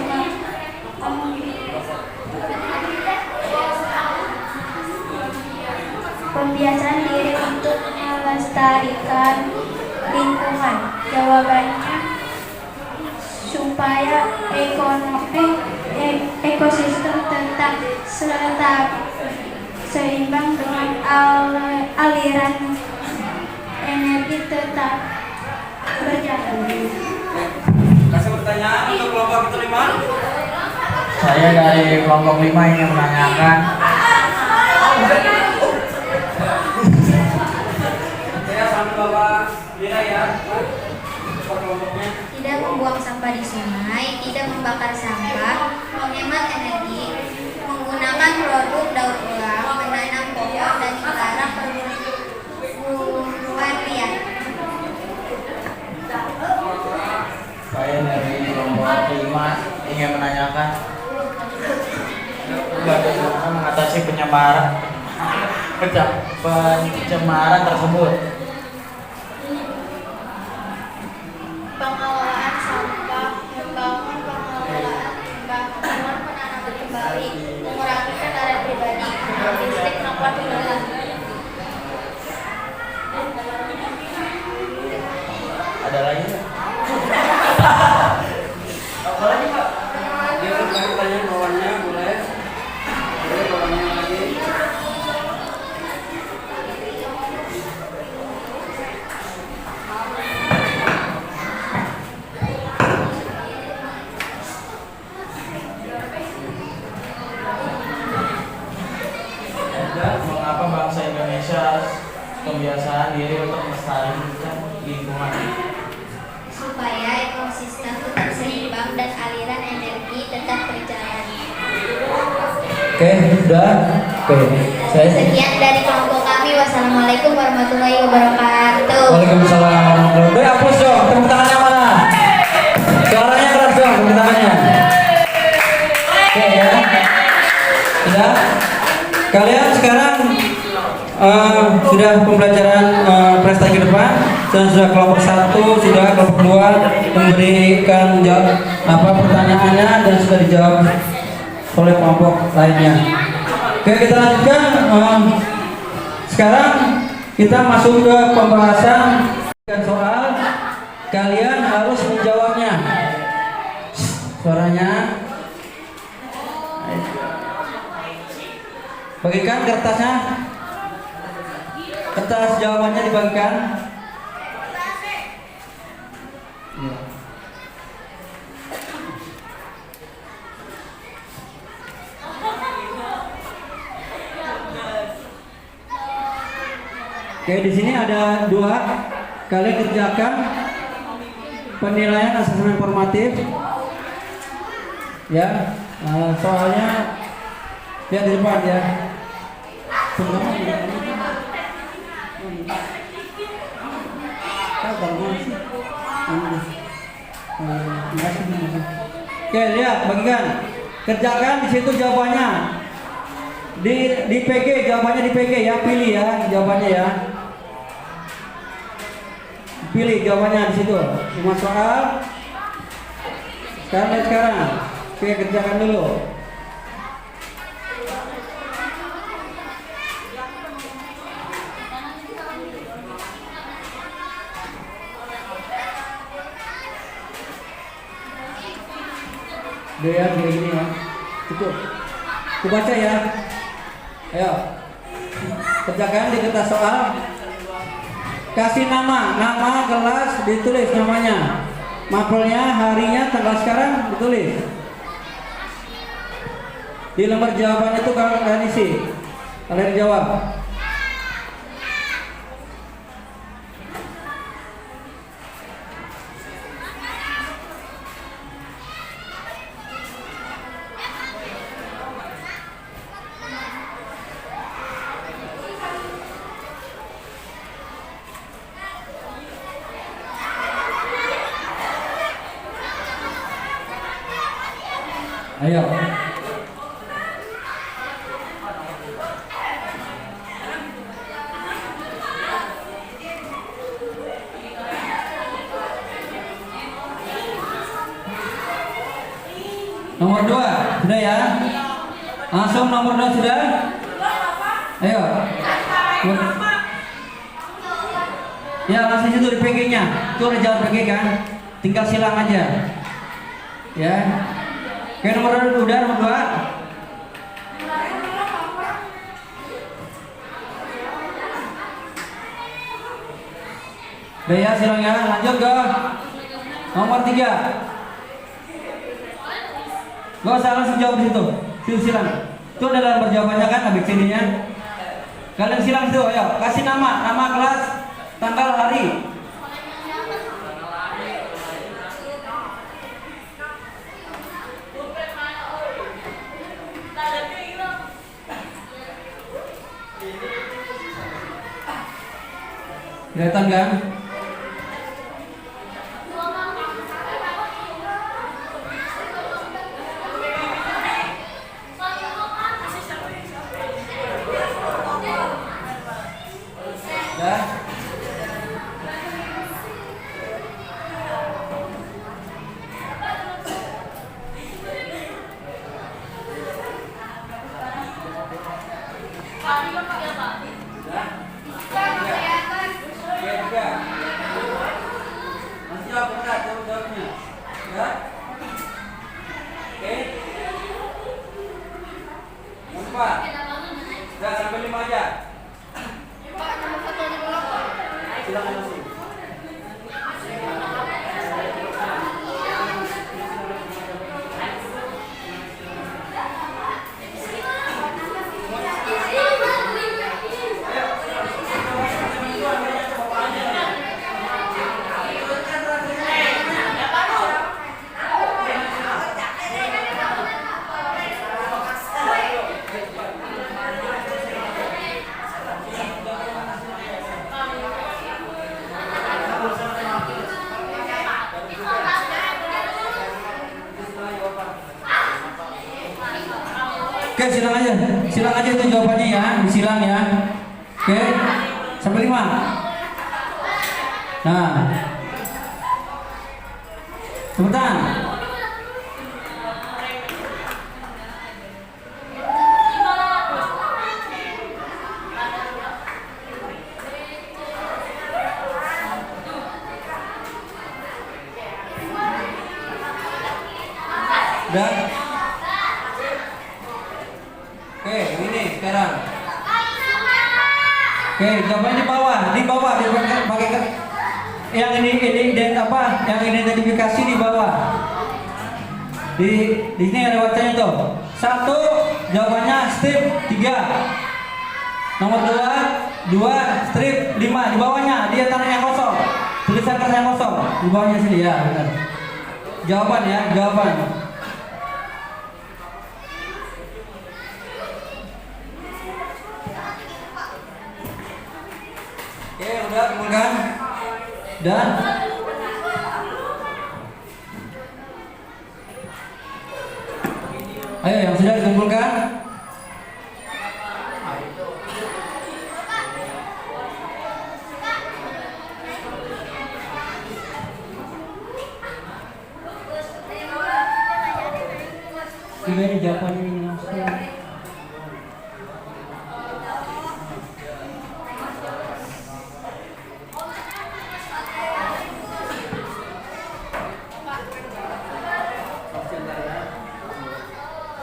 pembiasaan diri untuk melestarikan lingkungan? Jawabannya supaya ekosistem tetap seimbang dengan aliran energi tetap berjalan. Kasih pertanyaan untuk kelompok kelima. Saya dari kelompok 5 ingin menanyakan Saya sambil Bapak Lina ya. Kelompoknya. Tidak membuang sampah di sungai, tidak membakar sampah, menghemat energi, menggunakan bagaimana mengatasi pencemaran tersebut. Pengelolaan sampah, membangun pengelolaan limbah, membangun penanaman kembali, mengurangi kendaraan pribadi, listrik nomor 2. Ada lagi nggak? Apa lagi Pak? Dia tanya bawaannya boleh. Boleh bawaannya lagi. Mengapa bangsa Indonesia harus kebiasaan diri untuk melestarikan lingkungan? Supaya ekosistem tetap seimbang dan aliran energi tetap berjalan. Oke, sudah. Oke. Sekian dari kelompok kami. Wassalamualaikum warahmatullahi wabarakatuh. Waalaikumsalam warahmatullahi wabarakatuh. Hapus dong, tepuk tangannya mana? Suaranya keras dong, tepuk tangannya. Oke ya. Sudah. Kalian sekarang sudah pembelajaran prestasi ke depan. Dan sudah kelompok 1, sudah kelompok 2 memberikan pertanyaannya dan sudah dijawab oleh kelompok lainnya. Oke, kita lanjutkan. Sekarang kita masuk ke pembahasan soal. Kalian harus menjawabnya. Suaranya. Bagikan kertasnya. Kertas jawabannya dibagikan. Ya. Oke, di sini ada 2. Kalian kerjakan penilaian asesmen formatif. Ya, soalnya lihat di depan ya. Oke, lihat, bagikan. Kerjakan di situ jawabannya. Di PG, jawabannya di PG ya, pilih ya jawabannya ya. Pilih jawabannya di situ. 5 soal. Sekarang. Oke, kerjakan dulu. Dia kayak gini ya. Cukup. Aku baca ya. Ayo. Kerjakan di kertas soal. Kasih nama kelas ditulis namanya. Mapelnya, harinya, tanggal sekarang ditulis. Di lembar jawaban itu kalian isi. Kalian jawab. Ayo. Nomor 2, sudah ya? Langsung nomor 2 sudah? Ayo. Ya, langsung situ di PG-nya. Itu udah jawab PG kan? Tinggal silang aja. Ya. Oke, nomor 2. Udah ya, silang ya. Lanjut ke nomor 3. Gak usah langsung jawab di situ. Situ silang. Itu ada dalam jawabannya kan, ABCD-nya. Kalian silang situ, ayo. Kasih nama kelas, tanggal, hari. Kelihatan kan? Cepat. Udah sampai 5 aja. Pak, nomor 1 aja dulu, Pak. Silakan langsung. Oke, silang aja itu jawabannya ya, disilang ya. Oke, sampai 5. Nah, sebentar. Udah. Oke, ini sekarang. Oke, jawabannya di bawah pakai yang ini dan apa? Yang identifikasi di bawah. Di sini ada bacanya tuh. 1 jawabannya strip 3. Nomor 2 strip 5. Di bawahnya di antara yang kosong. Tulisan kertas yang kosong. Di bawahnya sini ya, benar. Jawaban ya, jawaban. Oke, udah kumpulkan. Dan ayo yang sudah dikumpulkan. Ini jawabannya langsung.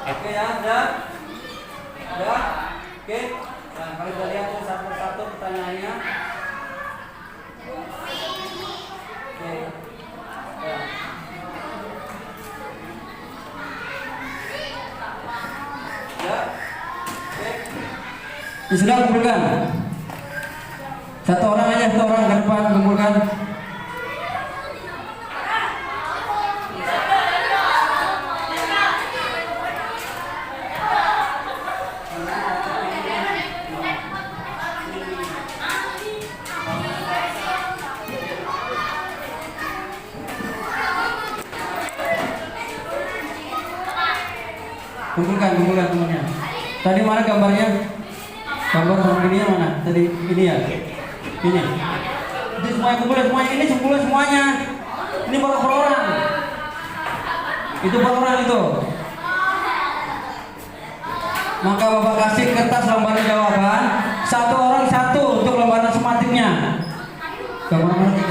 Oke ya, udah. Oke. Nah, kalau kita lihat satu persatu pertanyaannya. Oke. Ya. Ya. Oke. Ya, sudah kumpulkan. Satu orang aja, satu orang ke depan kumpulkan. Kumpulkan semuanya. Tadi mana gambarnya? Gambar sama ini mana? Tadi ini ya? Ini. Ini semuanya kumpulin semuanya. Ini kumpulin semuanya. Ini baru per orang. Itu per orang itu. Maka Bapak kasih kertas lembaran jawaban. 1 orang 1 untuk lembaran sematiknya. Gambar mana?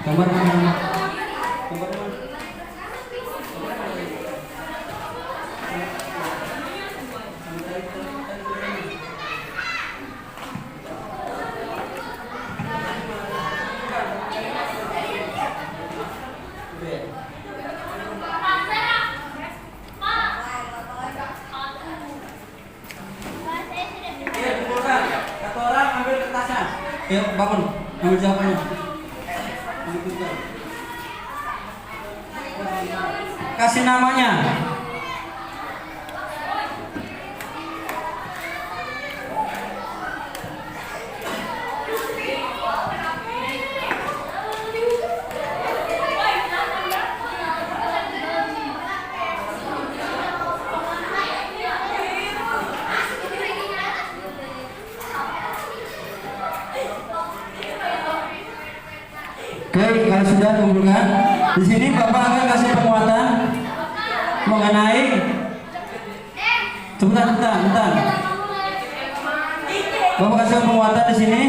Gambar mana? Ya, bangun, ambil jawabannya. Kasih namanya. Oke, kalau sudah kumpulkan, di sini Bapak akan kasih penguatan mengenai. Bentar. Bapak kasih penguatan di sini.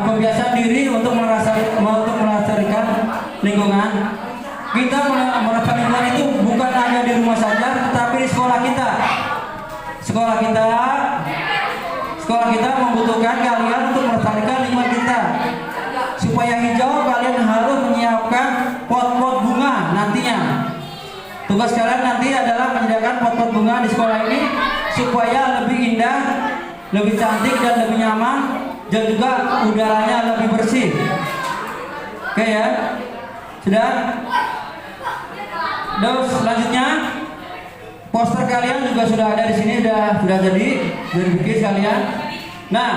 Kebiasaan diri untuk melestarikan lingkungan. Kita melestarikan lingkungan itu bukan hanya di rumah saja, tetapi di sekolah kita. Sekolah kita membutuhkan kalian untuk melestarikan lingkungan kita. Supaya hijau, kalian harus menyiapkan pot-pot bunga nantinya. Tugas kalian nanti adalah menyediakan pot-pot bunga di sekolah ini supaya lebih indah, lebih cantik dan lebih nyaman, dan juga udaranya lebih bersih. Oke ya, sudah. Terus selanjutnya poster kalian juga sudah ada di sini, sudah jadi bikin kalian. Nah,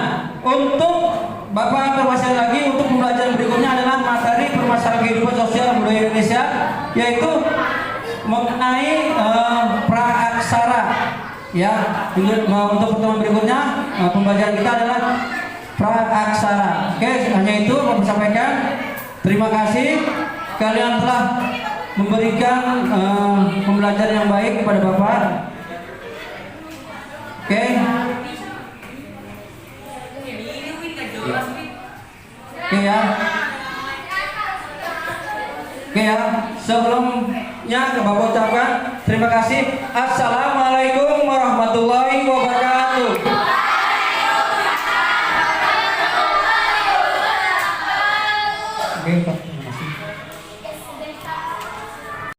untuk Bapak informasi lagi, untuk pembelajaran berikutnya adalah materi permasalahan kehidupan sosial budaya Indonesia, yaitu mengenai praaksara. Ya, untuk pertemuan berikutnya pembelajaran kita adalah praaksara. Oke, hanya itu mau sampaikan. Terima kasih kalian telah memberikan pembelajaran yang baik kepada Bapak. Oke. Oke ya. Oke ya. Sebelumnya Bapak ucapkan terima kasih. Assalamualaikum.